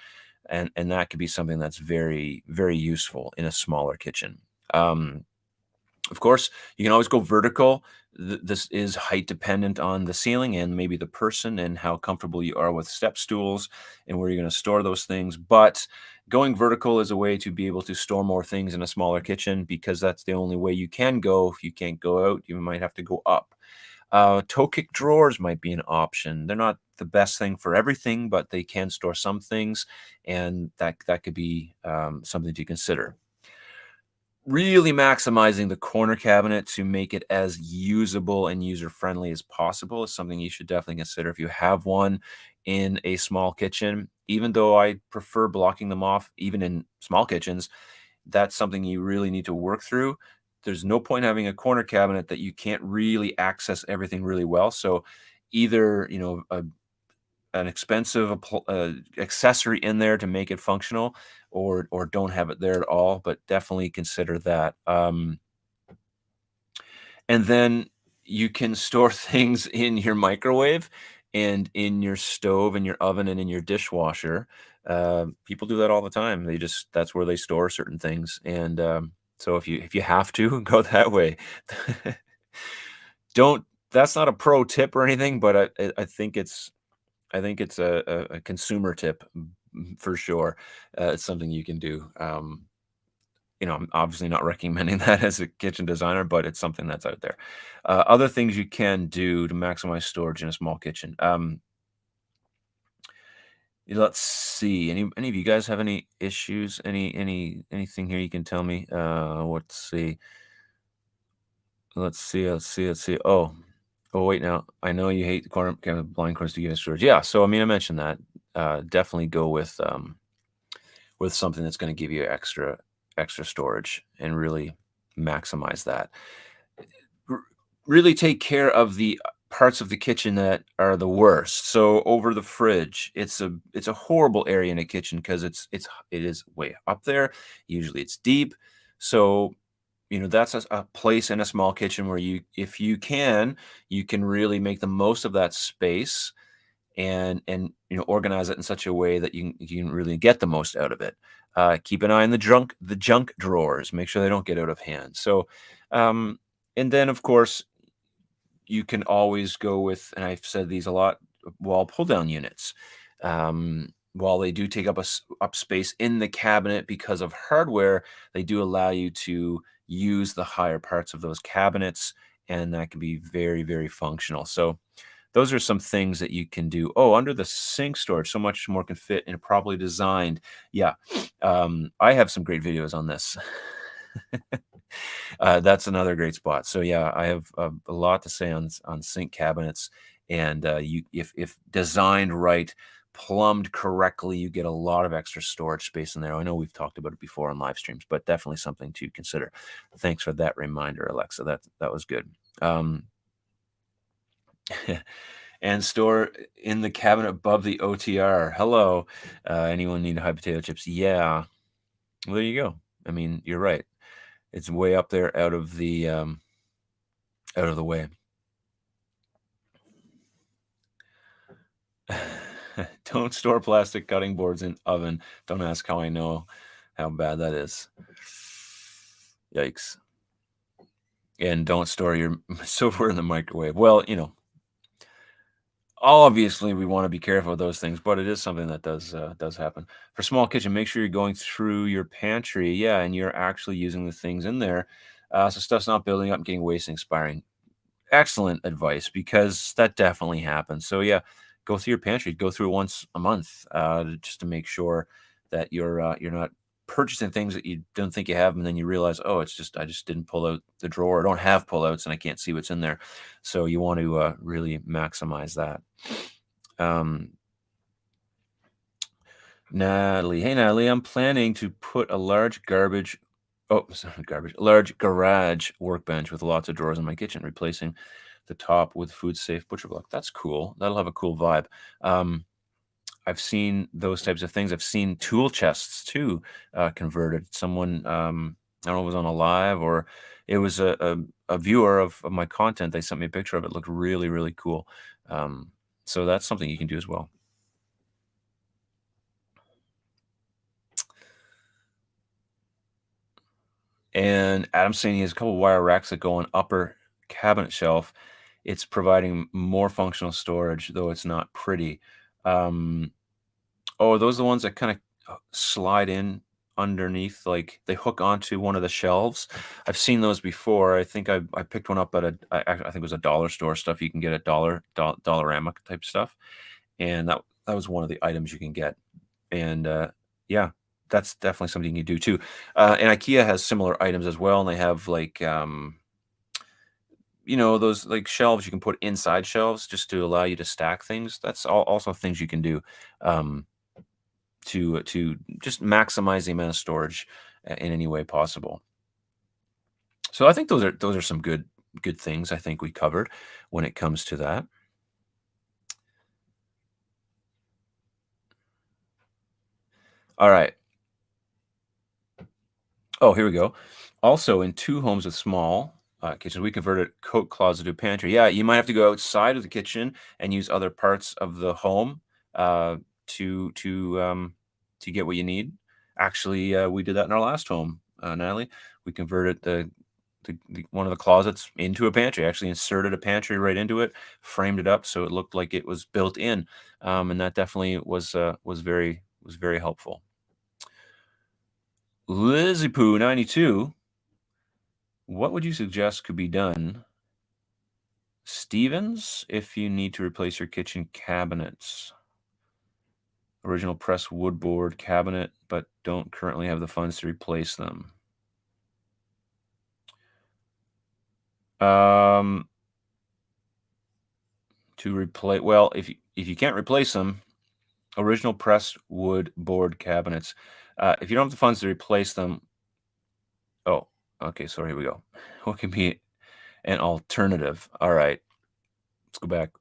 And that could be something that's very, very useful in a smaller kitchen. Of course, you can always go vertical. This is height dependent on the ceiling and maybe the person and how comfortable you are with step stools and where you're going to store those things. But going vertical is a way to be able to store more things in a smaller kitchen because that's the only way you can go. If you can't go out, you might have to go up. Toe kick drawers might be an option. They're not the best thing for everything, but they can store some things, and that could be something to consider. really maximizing the corner cabinet to make it as usable and user-friendly as possible is something you should definitely consider if you have one in a small kitchen. Even though I prefer blocking them off, even in small kitchens, that's something you really need to work through. There's no point having a corner cabinet that you can't really access everything really well. So either, an expensive accessory in there to make it functional, or don't have it there at all, but definitely consider that. And then you can store things in your microwave and in your stove and your oven and in your dishwasher. People do that all the time. That's where they store certain things. And so if you have to go that way, don't. That's not a pro tip or anything, but I think it's a consumer tip, for sure. It's something you can do. I'm obviously not recommending that as a kitchen designer, but it's something that's out there. Other things you can do to maximize storage in a small kitchen. Let's see. Any of you guys have any issues? Anything here you can tell me? Let's see. Let's see. Oh, wait. Now I know you hate the corner kind of blind corners to give you storage. Yeah. So I mean, I mentioned that. Definitely go with something that's going to give you extra storage and really maximize that. R- Really take care of the parts of the kitchen that are the worst. So over the fridge, it's a horrible area in a kitchen because it is way up there. Usually it's deep. So that's a place in a small kitchen where if you can really make the most of that space and organize it in such a way that you can really get the most out of it. Keep an eye on the junk drawers. Make sure they don't get out of hand. So, um, and then of course you can always go with, and I've said these a lot, wall pull down units. While they do take up space in the cabinet because of hardware, they do allow you to use the higher parts of those cabinets, and that can be very, very functional. So those are some things that you can do. Oh, under the sink storage, so much more can fit in a properly designed. Yeah, I have some great videos on this. That's another great spot. So yeah, I have a lot to say on sink cabinets, and if designed right, plumbed correctly, you get a lot of extra storage space in there. I know we've talked about it before on live streams, but definitely something to consider. Thanks for that reminder, Alexa. That was good. Um, and store in the cabinet above the OTR. Hello. Anyone need high potato chips? Yeah. Well, there you go. I mean, you're right. It's way up there out of the way. Don't store plastic cutting boards in oven. Don't ask how I know how bad that is. Yikes. And don't store your silverware in the microwave. Well, obviously we want to be careful with those things, but it is something that does happen. For small kitchen, make sure you're going through your pantry, yeah, and you're actually using the things in there. So stuff's not building up and getting wasted and expiring. Excellent advice, because that definitely happens. So yeah, go through your pantry, go through it once a month, just to make sure that you're not purchasing things that you don't think you have, and then you realize, oh, it's just I just didn't pull out the drawer. I don't have pullouts, and I can't see what's in there. So you want to really maximize that. Um, Natalie, hey Natalie, I'm planning to put a large garbage. Oh, sorry, garbage. A large garage workbench with lots of drawers in my kitchen, replacing the top with food safe butcher block. That's cool. That'll have a cool vibe. I've seen those types of things. I've seen tool chests too, converted. Someone, I don't know if it was on a live or it was a viewer of my content. They sent me a picture of it. It looked really, really cool. So that's something you can do as well. And Adam's saying he has a couple wire racks that go on upper cabinet shelf. It's providing more functional storage, though it's not pretty. Um, oh, are those the ones that kind of slide in underneath, like they hook onto one of the shelves? I've seen those before. I think I picked one up at I think it was a dollar store stuff. You can get at Dollarama type stuff, and that was one of the items you can get. And yeah, that's definitely something you can do too. And IKEA has similar items as well, and they have like those like shelves you can put inside shelves just to allow you to stack things. That's also things you can do um, to just maximize the amount of storage in any way possible. So I think those are some good things I think we covered when it comes to that. All right. Oh, here we go. Also, in two homes with small kitchens, we converted coat closet to pantry. Yeah, you might have to go outside of the kitchen and use other parts of the home uh, to to um, to get what you need. Actually, we did that in our last home, Natalie. We converted the one of the closets into a pantry. Actually, inserted a pantry right into it, framed it up so it looked like it was built in, and that definitely was very helpful. Lizzie Poo 92. What would you suggest could be done, Stevens, if you need to replace your kitchen cabinets? Original press wood board cabinet, but don't currently have the funds to replace them. Um, well, if you can't replace them, original pressed wood board cabinets. If you don't have the funds to replace them, oh, okay. So here we go. What can be an alternative? All right, let's go back.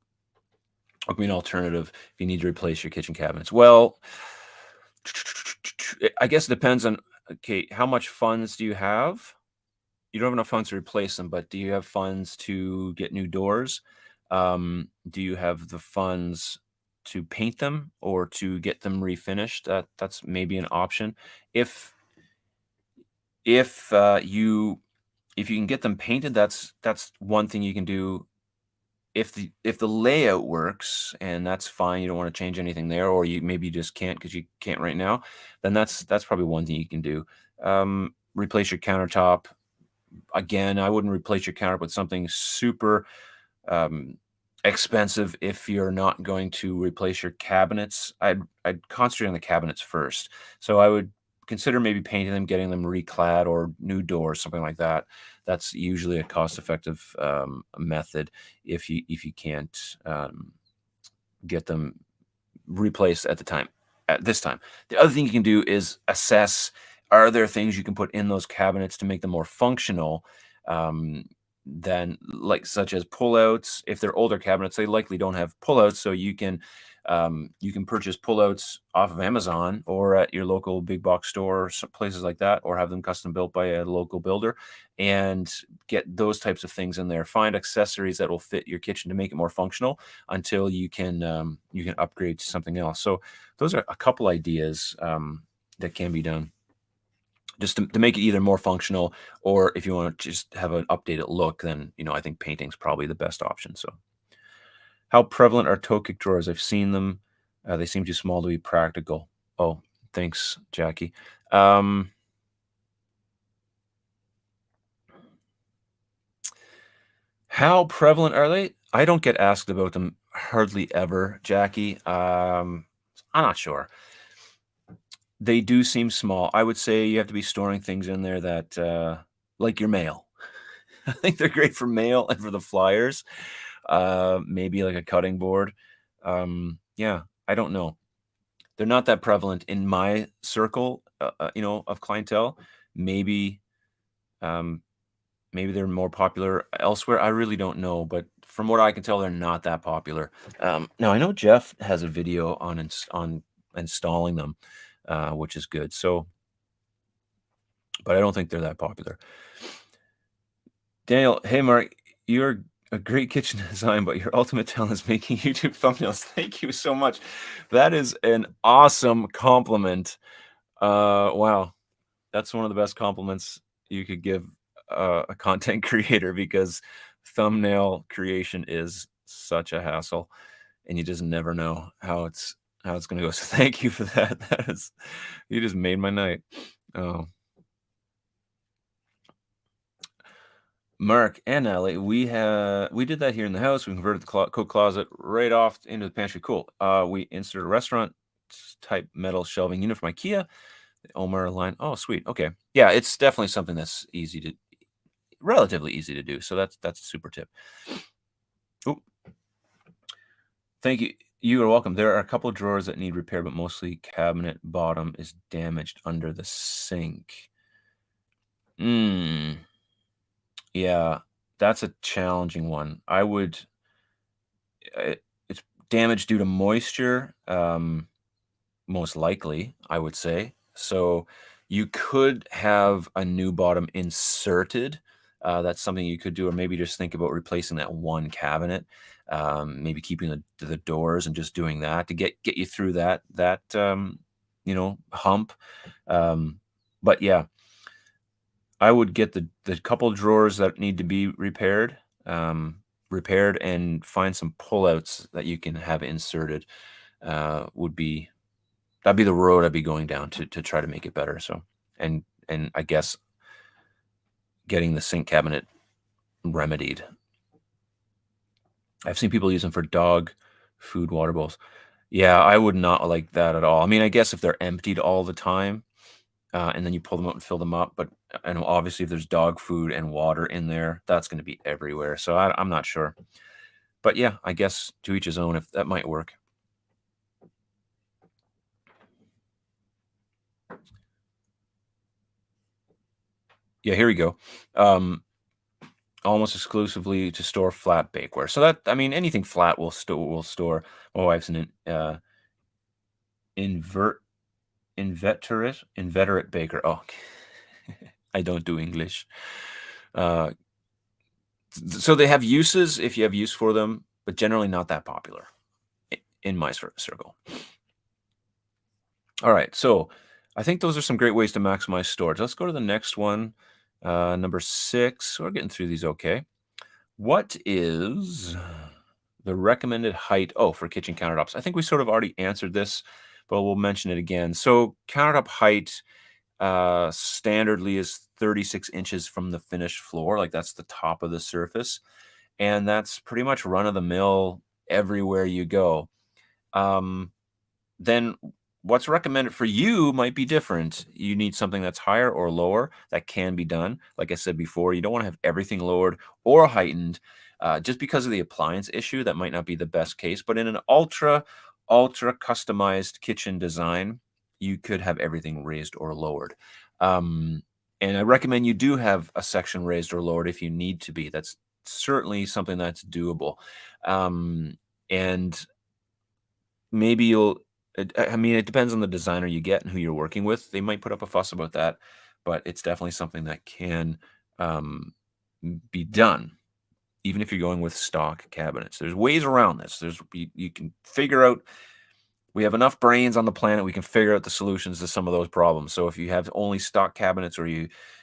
What can be an alternative if you need to replace your kitchen cabinets? Well, I guess it depends on, okay, how much funds do you have? You don't have enough funds to replace them, but do you have funds to get new doors? Do you have the funds to paint them or to get them refinished? That's maybe an option. If if you if you can get them painted, that's one thing you can do. If the layout works and that's fine, you don't want to change anything there, or you just can't because you can't right now, then that's probably one thing you can do. Replace your countertop. Again, I wouldn't replace your countertop with something super um, expensive if you're not going to replace your cabinets. I'd concentrate on the cabinets first. So I would consider maybe painting them, getting them reclad or new doors, something like that. That's usually a cost-effective method if you can't get them replaced at this time. The other thing you can do is assess, are there things you can put in those cabinets to make them more functional, um, than like such as pullouts. If they're older cabinets, they likely don't have pullouts, so you can purchase pullouts off of Amazon or at your local big box store or some places like that, or have them custom built by a local builder and get those types of things in there. Find accessories that will fit your kitchen to make it more functional until you can upgrade to something else. So those are a couple ideas that can be done just to make it either more functional, or if you want to just have an updated look, then I think painting's probably the best option. So how prevalent are toe kick drawers? I've seen them. They seem too small to be practical. Oh, thanks, Jackie. Um, how prevalent are they? I don't get asked about them hardly ever, Jackie. I'm not sure. They do seem small. I would say you have to be storing things in there that, like your mail. I think they're great for mail and for the flyers. Maybe like a cutting board. Yeah, I don't know. They're not that prevalent in my circle, of clientele. Maybe, um, maybe they're more popular elsewhere. I really don't know, but from what I can tell, they're not that popular. Now I know Jeff has a video on installing them, which is good. So, but I don't think they're that popular. Daniel, hey Mark, you're a great kitchen design, but your ultimate talent is making YouTube thumbnails. Thank you so much. That is an awesome compliment. Wow, that's one of the best compliments you could give a content creator, because thumbnail creation is such a hassle, and you just never know how it's going to go. So thank you for that. You just made my night. Oh. Mark and Ellie, we did that here in the house. We converted the coat closet right off into the pantry. Cool. We inserted a restaurant type metal shelving unit from IKEA. Omar line. Oh, sweet. Okay. Yeah, it's definitely something that's relatively easy to do. So that's a super tip. Oop, thank you. You are welcome. There are a couple of drawers that need repair, but mostly cabinet bottom is damaged under the sink. Mm, yeah, that's a challenging one. It's damage due to moisture, most likely, I would say. So you could have a new bottom inserted. That's something you could do, or maybe just think about replacing that one cabinet. Maybe keeping the doors and just doing that to get you through that hump. But yeah, I would get the couple drawers that need to be repaired and find some pullouts that you can have inserted. That'd be the road I'd be going down to try to make it better. So, and I guess getting the sink cabinet remedied. I've seen people use them for dog food water bowls. Yeah, I would not like that at all. I mean, I guess if they're emptied all the time, and then you pull them out and fill them up, but and obviously if there's dog food and water in there, that's going to be everywhere. So I'm not sure. But yeah, I guess to each his own. If that might work. Yeah, here we go. Almost exclusively to store flat bakeware. So that, I mean, anything flat will store. My wife's an invert inveterate baker. Oh, I don't do English. Uh, so they have uses if you have use for them, but generally not that popular in my circle. All right, so I think those are some great ways to maximize storage. Let's go to the next one, number 6. We're getting through these okay. What is the recommended height? Oh, for kitchen countertops. I think we sort of already answered this, but we'll mention it again. So countertop height standardly is 36 inches from the finished floor. Like that's the top of the surface. And that's pretty much run of the mill everywhere you go. Then what's recommended for you might be different. You need something that's higher or lower. That can be done. Like I said before, you don't want to have everything lowered or heightened just because of the appliance issue. That might not be the best case. But in an ultra customized kitchen design, you could have everything raised or lowered. And I recommend you do have a section raised or lowered if you need to be. That's certainly something that's doable. And maybe I mean, it depends on the designer you get and who you're working with. They might put up a fuss about that, but it's definitely something that can be done, even if you're going with stock cabinets. There's ways around this. You can figure out. We have enough brains on the planet. We can figure out the solutions to some of those problems. So if you have only stock cabinets or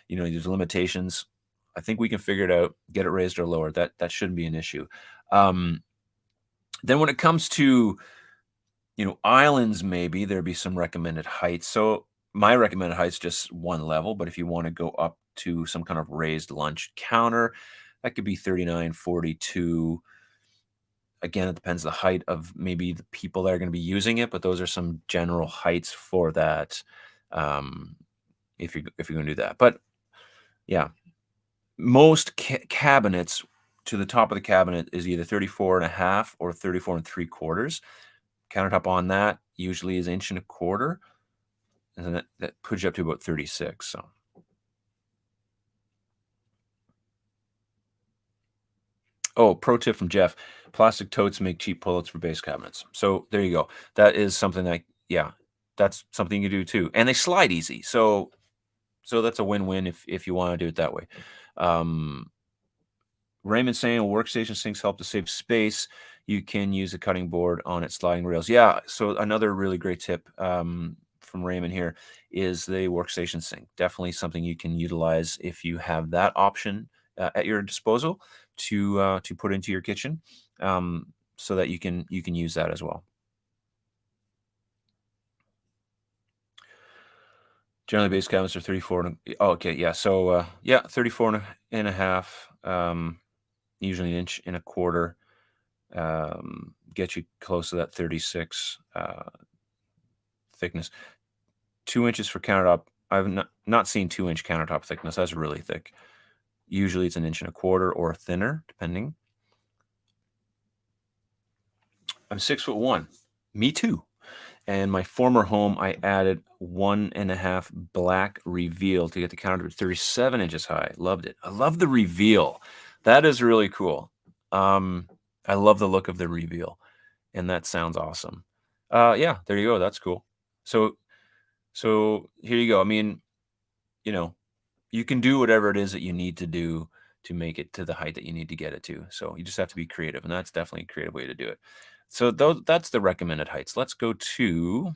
there's limitations, I think we can figure it out. Get it raised or lowered. That shouldn't be an issue. Then when it comes to islands, maybe there'd be some recommended heights. So my recommended height's just one level, but if you want to go up to some kind of raised lunch counter, that could be 39, 42. Again, it depends the height of maybe the people that are going to be using it, but those are some general heights for that. Um, if you're going to do that, but yeah, most cabinets to the top of the cabinet is either 34 and a half or 34 and 3/4. Countertop on that usually is 1.25 inches, and then that puts you up to about 36. So, oh, pro tip from Jeff: plastic totes make cheap pullouts for base cabinets. So there you go. That is something that, yeah, that's something you do too, and they slide easy. So that's a win-win if you want to do it that way. Um, Raymond saying workstation sinks help to save space. You can use a cutting board on its sliding rails. Yeah. So another really great tip from Raymond here is the workstation sink. Definitely something you can utilize if you have that option at your disposal to put into your kitchen, so that you can use that as well. Generally, base cabinets are 34. Oh, okay, yeah. So yeah, 34 and a half. Usually 1.25 inches. Get you close to that 36 thickness. 2 inches for countertop. I've not seen 2-inch countertop thickness. That's really thick. Usually it's 1.25 inches or thinner, depending. I'm 6'1". Me too. And my former home, I added 1.5 black reveal to get the counter to 37 inches high. Loved it. I love the reveal. That is really cool. I love the look of the reveal, and that sounds awesome. Yeah, there you go. That's cool. So, so here you go. I mean, you know, you can do whatever it is that you need to do to make it to the height that you need to get it to. So you just have to be creative, and that's definitely a creative way to do it. So that's the recommended heights. Let's go to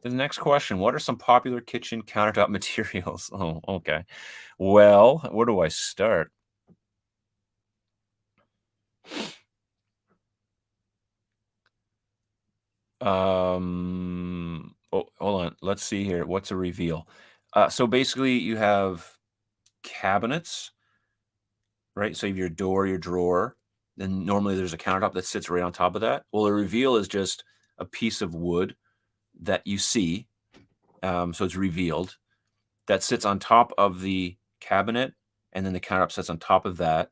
the next question. What are some popular kitchen countertop materials? Oh, okay. Well, where do I start? Oh, hold on. Let's see here. What's a reveal? So basically you have cabinets, right? So you have your door, your drawer, then normally there's a countertop that sits right on top of that. Well, a reveal is just a piece of wood that you see. So it's revealed that sits on top of the cabinet, and then the countertop sits on top of that.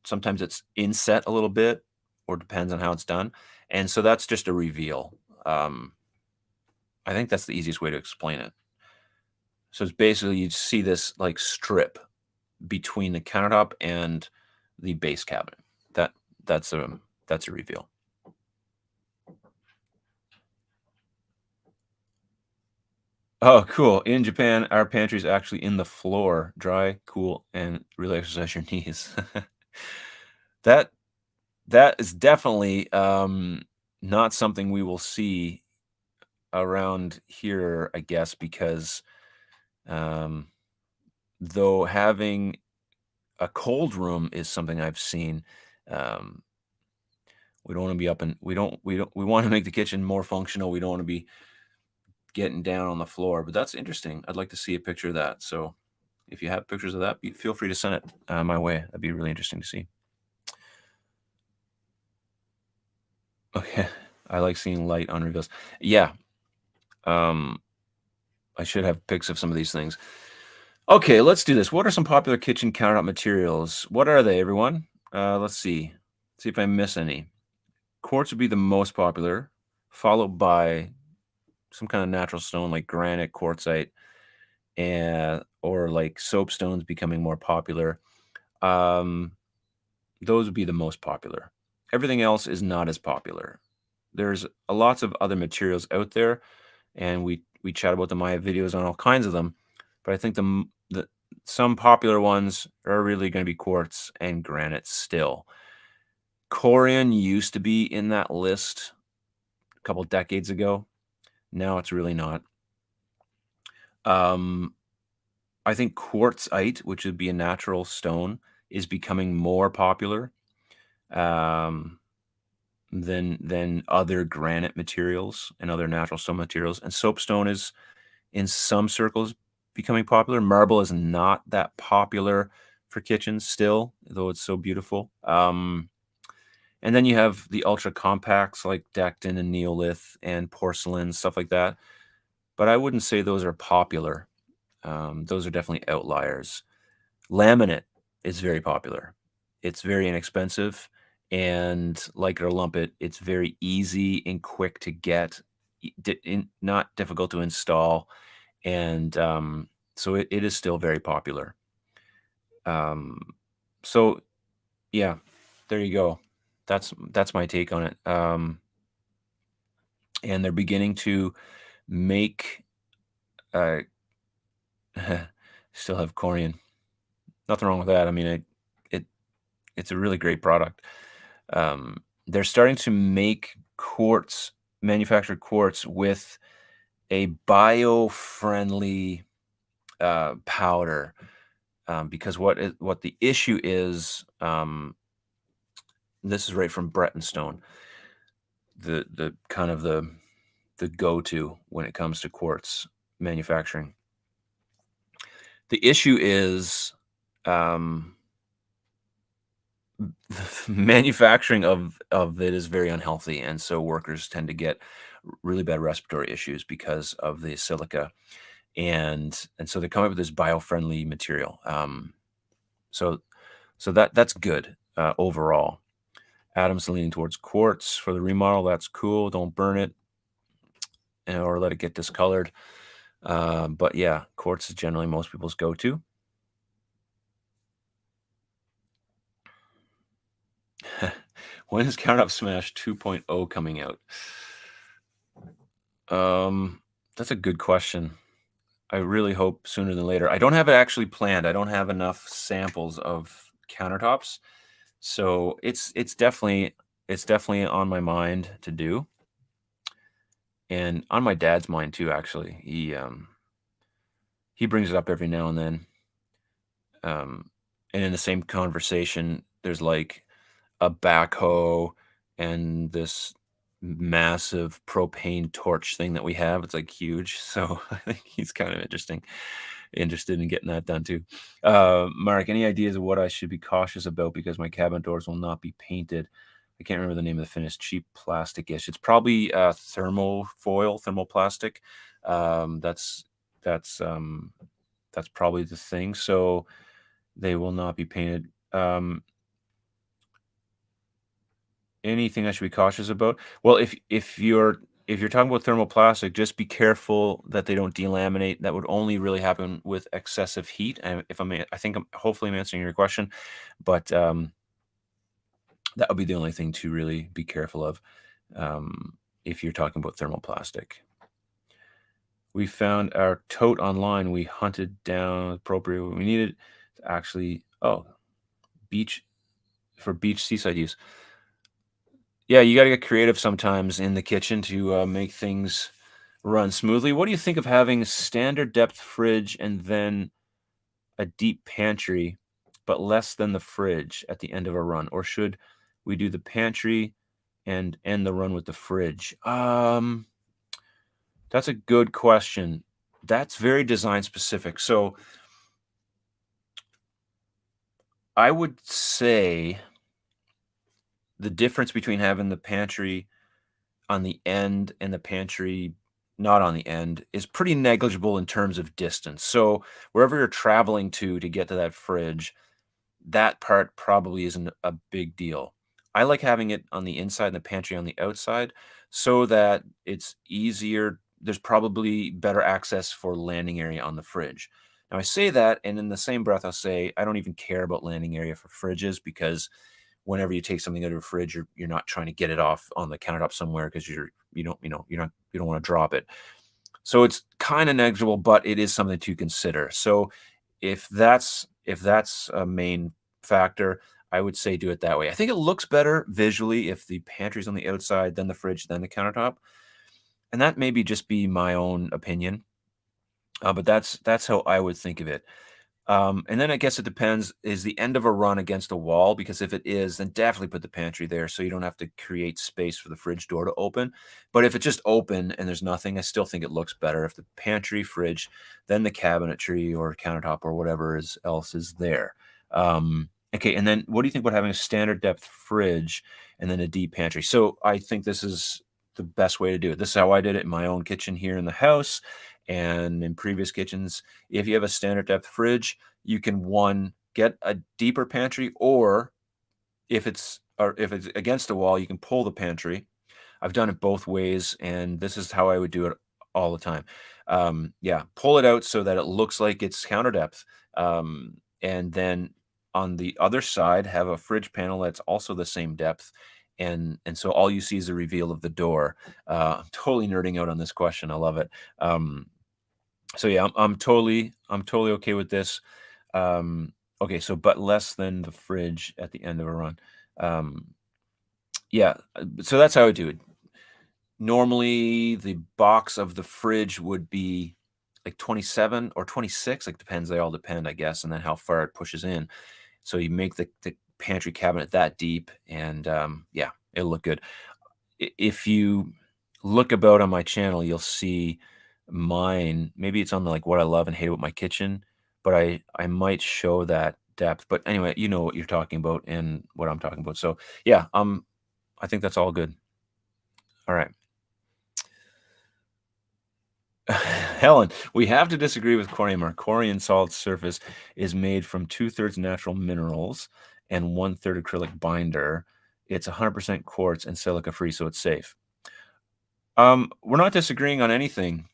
Sometimes it's inset a little bit, or depends on how it's done. And so that's just a reveal. Um, I think that's the easiest way to explain it. So it's basically you see this like strip between the countertop and the base cabinet. That that's a reveal. Oh, cool. In Japan, our pantry is actually in the floor, dry, cool, and really exercise your knees. That that is definitely not something we will see around here, I guess, because um, though having a cold room is something I've seen. Um, we don't want to be up and we want to make the kitchen more functional. We don't want to be getting down on the floor, but that's interesting. I'd like to see a picture of that. So if you have pictures of that, feel free to send it my way. That'd be really interesting to see. Okay, I like seeing light on reveals. Yeah, um, I should have pics of some of these things. Okay, let's do this. What are some popular kitchen countertop materials? What are they, everyone? Let's see. See if I miss any. Quartz would be the most popular, followed by some kind of natural stone like granite, quartzite, and or like soapstones becoming more popular. Um, those would be the most popular. Everything else is not as popular. There's lots of other materials out there, and we chat about them. I have videos on all kinds of them, but I think the some popular ones are really going to be quartz and granite still. Corian used to be in that list a couple decades ago. Now it's really not. Um, I think quartzite, which would be a natural stone, is becoming more popular um, than other granite materials and other natural stone materials. And soapstone is in some circles becoming popular. Marble is not that popular for kitchens still, though it's so beautiful. And then you have the ultra compacts like Decton and Neolith and porcelain, stuff like that. But I wouldn't say those are popular. Those are definitely outliers. Laminate is very popular. It's very inexpensive, and like it or lump it, it's very easy and quick to get, not difficult to install, and so it is still very popular. Um, so yeah, there you go. That's my take on it. And they're beginning to make uh, still have Corian. Nothing wrong with that. I mean, it it's a really great product. They're starting to make quartz, manufactured quartz with a bio-friendly powder, because what the issue is, this is right from Breton Stone, the kind of the go-to when it comes to quartz manufacturing. The issue is um, manufacturing of it is very unhealthy, and so workers tend to get really bad respiratory issues because of the silica, and so they come up with this bio-friendly material. So so that's good overall. Adam's leaning towards quartz for the remodel. That's cool. Don't burn it or let it get discolored. But yeah, quartz is generally most people's go-to. When is Count Up Smash 2.0 coming out? Um, that's a good question. I really hope sooner than later. I don't have it actually planned. I don't have enough samples of countertops, so it's definitely on my mind to do, and on my dad's mind too. Actually, he brings it up every now and then. Um, and in the same conversation, there's like a backhoe and this massive propane torch thing that we have. It's like huge. So I think he's kind of interested in getting that done too. Mark, any ideas of what I should be cautious about because my cabinet doors will not be painted? I can't remember the name of the finish. Cheap plastic-ish. It's probably thermofoil, thermoplastic. Um, that's that's um, that's probably the thing. So they will not be painted. Anything I should be cautious about? Well, if you're talking about thermoplastic, just be careful that they don't delaminate. That would only really happen with excessive heat. And if I think hopefully I'm answering your question, but that would be the only thing to really be careful of if you're talking about thermoplastic. We found our tote online. We hunted down appropriate. We needed to actually beach beach seaside use. Yeah, you gotta get creative sometimes in the kitchen to, make things run smoothly. What do you think of having a standard depth fridge and then a deep pantry, but less than the fridge at the end of a run? Or should we do the pantry and end the run with the fridge? That's a good question. That's very design specific. So, I would say the difference between having the pantry on the end and the pantry not on the end is pretty negligible in terms of distance. So wherever you're traveling to get to that fridge, that part probably isn't a big deal. I like having it on the inside and the pantry on the outside so that it's easier. There's probably better access for landing area on the fridge. Now I say that, and in the same breath, I'll say I don't even care about landing area for fridges because whenever you take something out of a fridge, you're not trying to get it off on the countertop somewhere because you don't want to drop it. So it's kind of negligible, but it is something to consider. So if that's a main factor, I would say do it that way. I think it looks better visually if the pantry's on the outside, then the fridge, then the countertop. And that maybe just be my own opinion, but that's how I would think of it. And then I guess it depends, is the end of a run against a wall? Because if it is, then definitely put the pantry there so you don't have to create space for the fridge door to open. But if it's just open and there's nothing, I still think it looks better if the pantry, fridge, then the cabinetry or countertop or whatever else is there. Okay, and then what do you think about having a standard depth fridge and then a deep pantry? So I think this is the best way to do it. This is how I did it in my own kitchen here in the house and in previous kitchens. If you have a standard depth fridge, you can one get a deeper pantry, or if it's against a wall, you can pull the pantry. I've done it both ways, and this is how I would do it all the time. Yeah, pull it out so that it looks like it's counter depth, and then on the other side have a fridge panel that's also the same depth, and so all you see is a reveal of the door. I'm totally nerding out on this question. I love it. So yeah, I'm totally okay with this. Okay, so but less than the fridge at the end of a run. Um, yeah, so that's how I do it. Normally, the box of the fridge would be like 27 or 26, like depends. They all depend, I guess, and then how far it pushes in. So you make the pantry cabinet that deep, and yeah, it'll look good. If you look about on my channel, you'll see mine. Maybe it's on the, like, what I love and hate about my kitchen, but I might show that depth. But anyway, you know what you're talking about and what I'm talking about. So yeah, I think that's all good. All right. Helen, we have to disagree with Corian. Our Corian solid surface is made from two-thirds natural minerals and one-third acrylic binder. It's 100% quartz and silica free, so it's safe. We're not disagreeing on anything,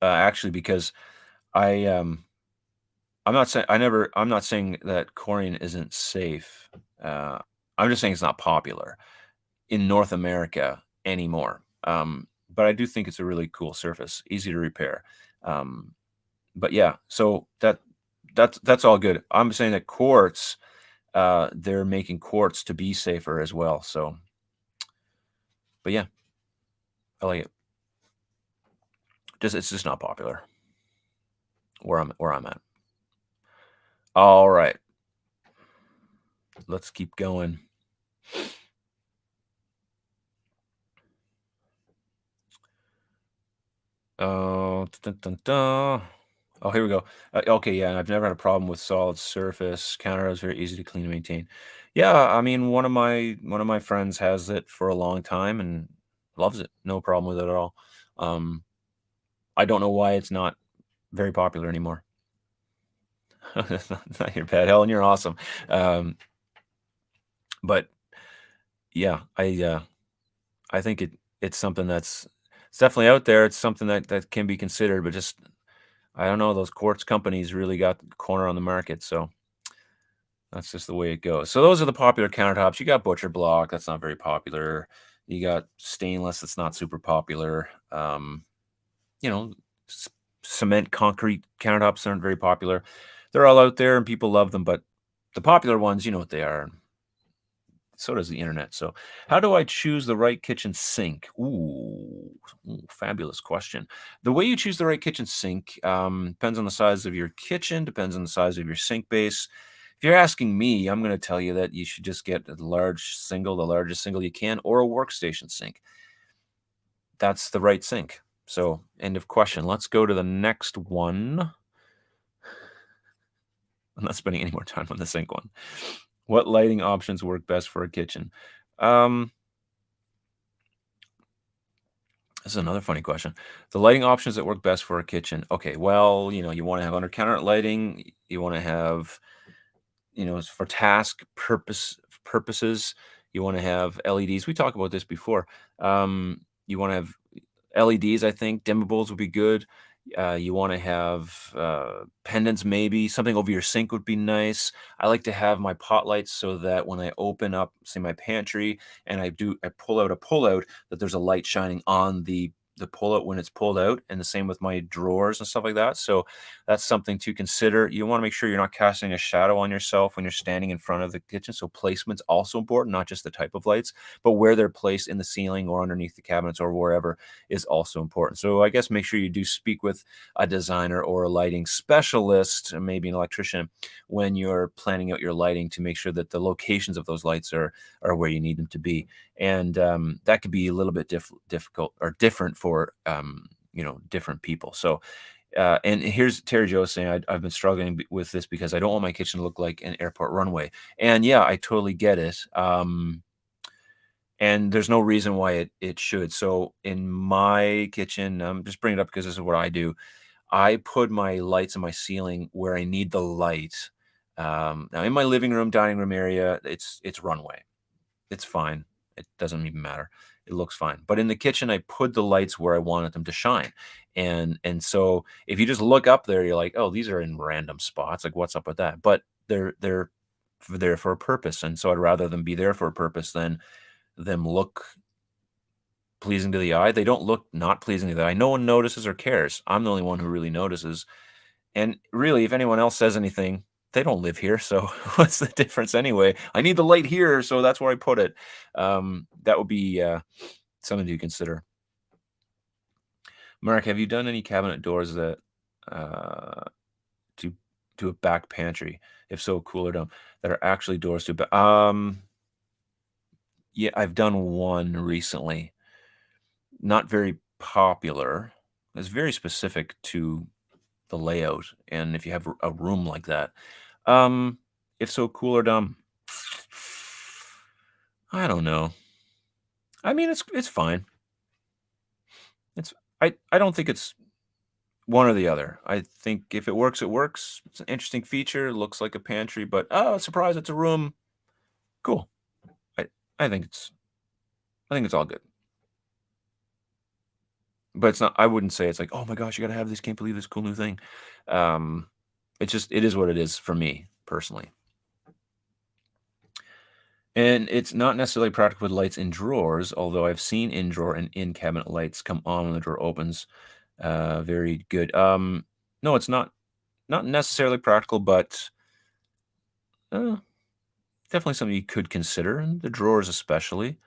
actually, because I I'm not saying that Corian isn't safe. Uh, I'm just saying it's not popular in North America anymore. But I do think it's a really cool surface, easy to repair. Um, but yeah, so that's all good. I'm saying that quartz, they're making quartz to be safer as well. So, but yeah, I like it. Just it's just not popular where I'm at. All right, let's keep going. Dun, dun, dun. Oh, here we go. Okay, yeah, and I've never had a problem with solid surface. Counter is very easy to clean and maintain. Yeah, I mean, one of my friends has it for a long time and loves it. No problem with it at all. Um, I don't know why it's not very popular anymore. Not your bad, Helen. You're awesome. Um, but yeah, I think it's something that's it's definitely out there. It's something that can be considered, but just I don't know. Those quartz companies really got the corner on the market, so that's just the way it goes. So those are the popular countertops. You got butcher block. That's not very popular. You got stainless. That's not super popular. You know, c- cement concrete countertops aren't very popular. They're all out there and people love them, but the popular ones, you know what they are. So does the internet. So, how do I choose the right kitchen sink? Fabulous question. The way you choose the right kitchen sink depends on the size of your kitchen, depends on the size of your sink base. If you're asking me, I'm going to tell you that you should just get a large single, the largest single you can, or a workstation sink. That's the right sink. So, end of question. Let's go to the next one. I'm not spending any more time on the sink one. What lighting options work best for a kitchen? Um, This is another funny question. The lighting options that work best for a kitchen. Okay, well, you want to have under counter lighting. You want to have, for purposes. You want to have LEDs. We talked about this before. You want to have LEDs. I think dimmables would be good. You want to have pendants, maybe something over your sink would be nice. I like to have my pot lights so that when I open up, say, my pantry, and I pull out a pullout, that there's a light shining on the pullout when it's pulled out, and the same with my drawers and stuff like that. So that's something to consider. You want to make sure you're not casting a shadow on yourself when you're standing in front of the kitchen. So placement's also important, not just the type of lights, but where they're placed in the ceiling or underneath the cabinets or wherever is also important. So I guess make sure you do speak with a designer or a lighting specialist, or maybe an electrician, when you're planning out your lighting to make sure that the locations of those lights are where you need them to be. And that could be a little bit difficult or different for different people. So and here's Terry Joe saying, I've been struggling with this because I don't want my kitchen to look like an airport runway. And yeah, I totally get it. And there's no reason why it should. So in my kitchen, just bring it up because this is what I do. I put my lights in my ceiling where I need the light. Now in my living room, dining room area, it's runway. It's fine. It doesn't even matter. It looks fine. But in the kitchen, I put the lights where I wanted them to shine. And so if you just look up there, you're like, oh, these are in random spots. Like, what's up with that? But they're there for a purpose. And so I'd rather them be there for a purpose than them look pleasing to the eye. They don't look not pleasing to the eye. No one notices or cares. I'm the only one who really notices. And really, if anyone else says anything, they don't live here. So what's the difference anyway? I need the light here, so that's where I put it. That would be something to consider. Mark, have you done any cabinet doors that uh, to a back pantry? If so, cool or dumb, that are actually doors to yeah, I've done one recently. Not very popular. It's very specific to the layout, and if you have a room like that. Um, if so, cool or dumb? I don't know. I mean, it's fine. It's I don't think it's one or the other. I think if it works, it works. It's an interesting feature. Looks like a pantry, but oh, surprise! It's a room. Cool. I I think it's I think it's all good. But it's not. I wouldn't say it's like, oh my gosh, you got to have this. Can't believe this cool new thing. Um, it's just it is what it is for me personally. And it's not necessarily practical with lights in drawers, although I've seen in drawer and in cabinet lights come on when the drawer opens. Very good. No, it's not necessarily practical, but uh, definitely something you could consider. And the drawers, especially.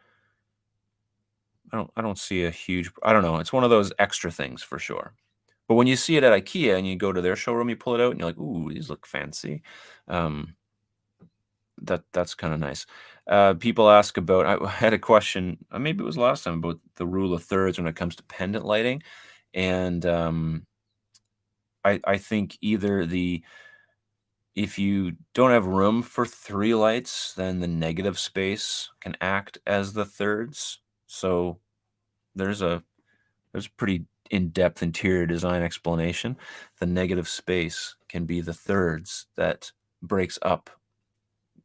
I don't see a huge. I don't know. It's one of those extra things for sure. But when you see it at IKEA and you go to their showroom, you pull it out and you're like, ooh, these look fancy. Um, that's kind of nice. People ask about. I had a question. Maybe it was last time about the rule of thirds when it comes to pendant lighting, and I think either the if you don't have room for three lights, then the negative space can act as the thirds. So there's a there's a pretty in-depth interior design explanation. The negative space can be the thirds that breaks up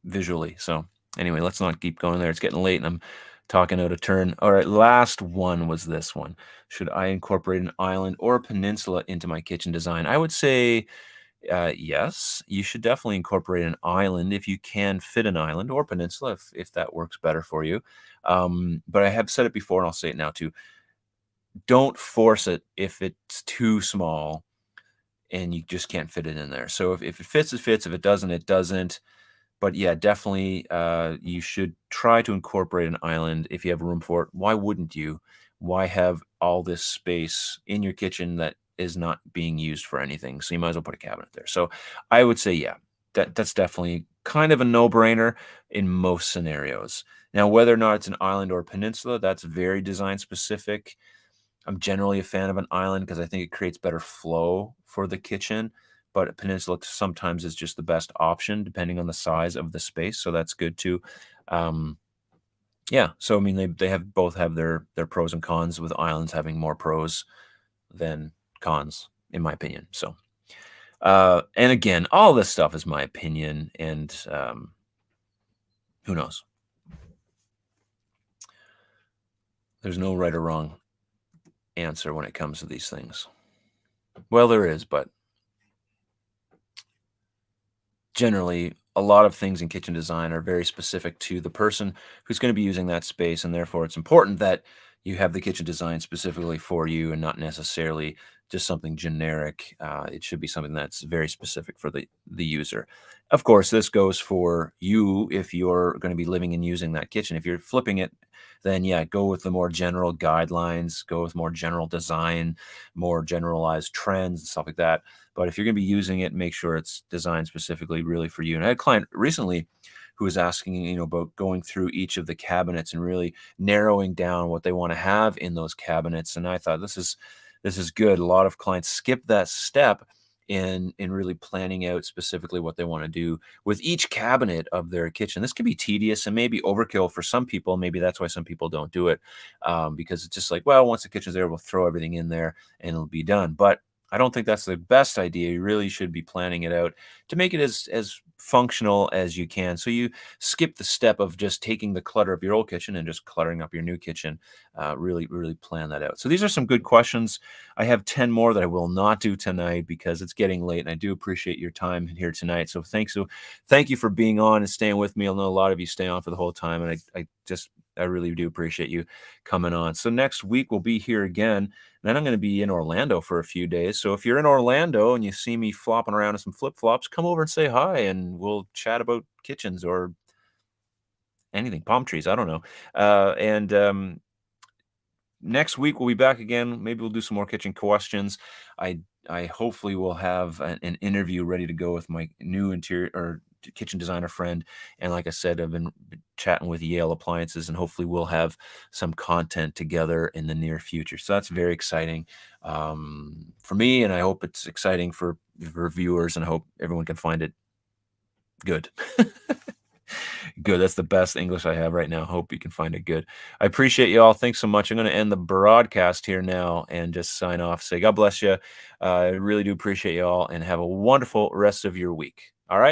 visually. So anyway, let's not keep going there. It's getting late and I'm talking out of turn. All right, last one was this one. Should I incorporate an island or a peninsula into my kitchen design? I would say yes. You should definitely incorporate an island if you can fit an island or peninsula if that works better for you. But I have said it before and I'll say it now too. Don't force it if it's too small and you just can't fit it in there. So if it fits, it fits. If it doesn't, it doesn't. But yeah, definitely, you should try to incorporate an island if you have room for it. Why wouldn't you? Why have all this space in your kitchen that is not being used for anything? So you might as well put a cabinet there. So I would say, yeah, that's definitely kind of a no-brainer in most scenarios. Now, whether or not it's an island or a peninsula, that's very design specific. I'm generally a fan of an island because I think it creates better flow for the kitchen, but a peninsula sometimes is just the best option depending on the size of the space, so that's good too. Um, yeah, so I mean they have both have their pros and cons, with islands having more pros than cons, in my opinion. So, and again, all this stuff is my opinion, and who knows? There's no right or wrong answer when it comes to these things. Well, there is, but generally a lot of things in kitchen design are very specific to the person who's going to be using that space, and therefore it's important that you have the kitchen design specifically for you and not necessarily just something generic. It should be something that's very specific for the user. Of course, this goes for you if you're going to be living and using that kitchen. If you're flipping it, then yeah, go with the more general guidelines, go with more general design, more generalized trends and stuff like that. But if you're going to be using it, make sure it's designed specifically really for you. And I had a client recently who was asking, about going through each of the cabinets and really narrowing down what they want to have in those cabinets. And I thought this is good. A lot of clients skip that step in really planning out specifically what they want to do with each cabinet of their kitchen. This can be tedious and maybe overkill for some people. Maybe that's why some people don't do it, because it's just like, well, once the kitchen's there, we'll throw everything in there and it'll be done. But I don't think that's the best idea. You really should be planning it out to make it as functional as you can. So you skip the step of just taking the clutter of your old kitchen and just cluttering up your new kitchen. Really plan that out. So these are some good questions. I have 10 more that I will not do tonight because it's getting late, and I do appreciate your time here tonight. So thank you for being on and staying with me. I know a lot of you stay on for the whole time, and I really do appreciate you coming on. So next week we'll be here again. Then I'm going to be in Orlando for a few days. So if you're in Orlando and you see me flopping around in some flip flops, come over and say hi, and we'll chat about kitchens or anything, palm trees. I don't know. And Next week we'll be back again. Maybe we'll do some more kitchen questions. I I hopefully will have an interview ready to go with my new interior or kitchen designer friend. And like I said, I've been chatting with Yale Appliances, and hopefully we'll have some content together in the near future. So that's very exciting for me, and I hope it's exciting for viewers, and I hope everyone can find it good. Good. That's the best English I have right now. Hope you can find it good. I appreciate you all. Thanks so much. I'm going to end the broadcast here now and just sign off. Say God bless you. I really do appreciate you all and have a wonderful rest of your week. All right.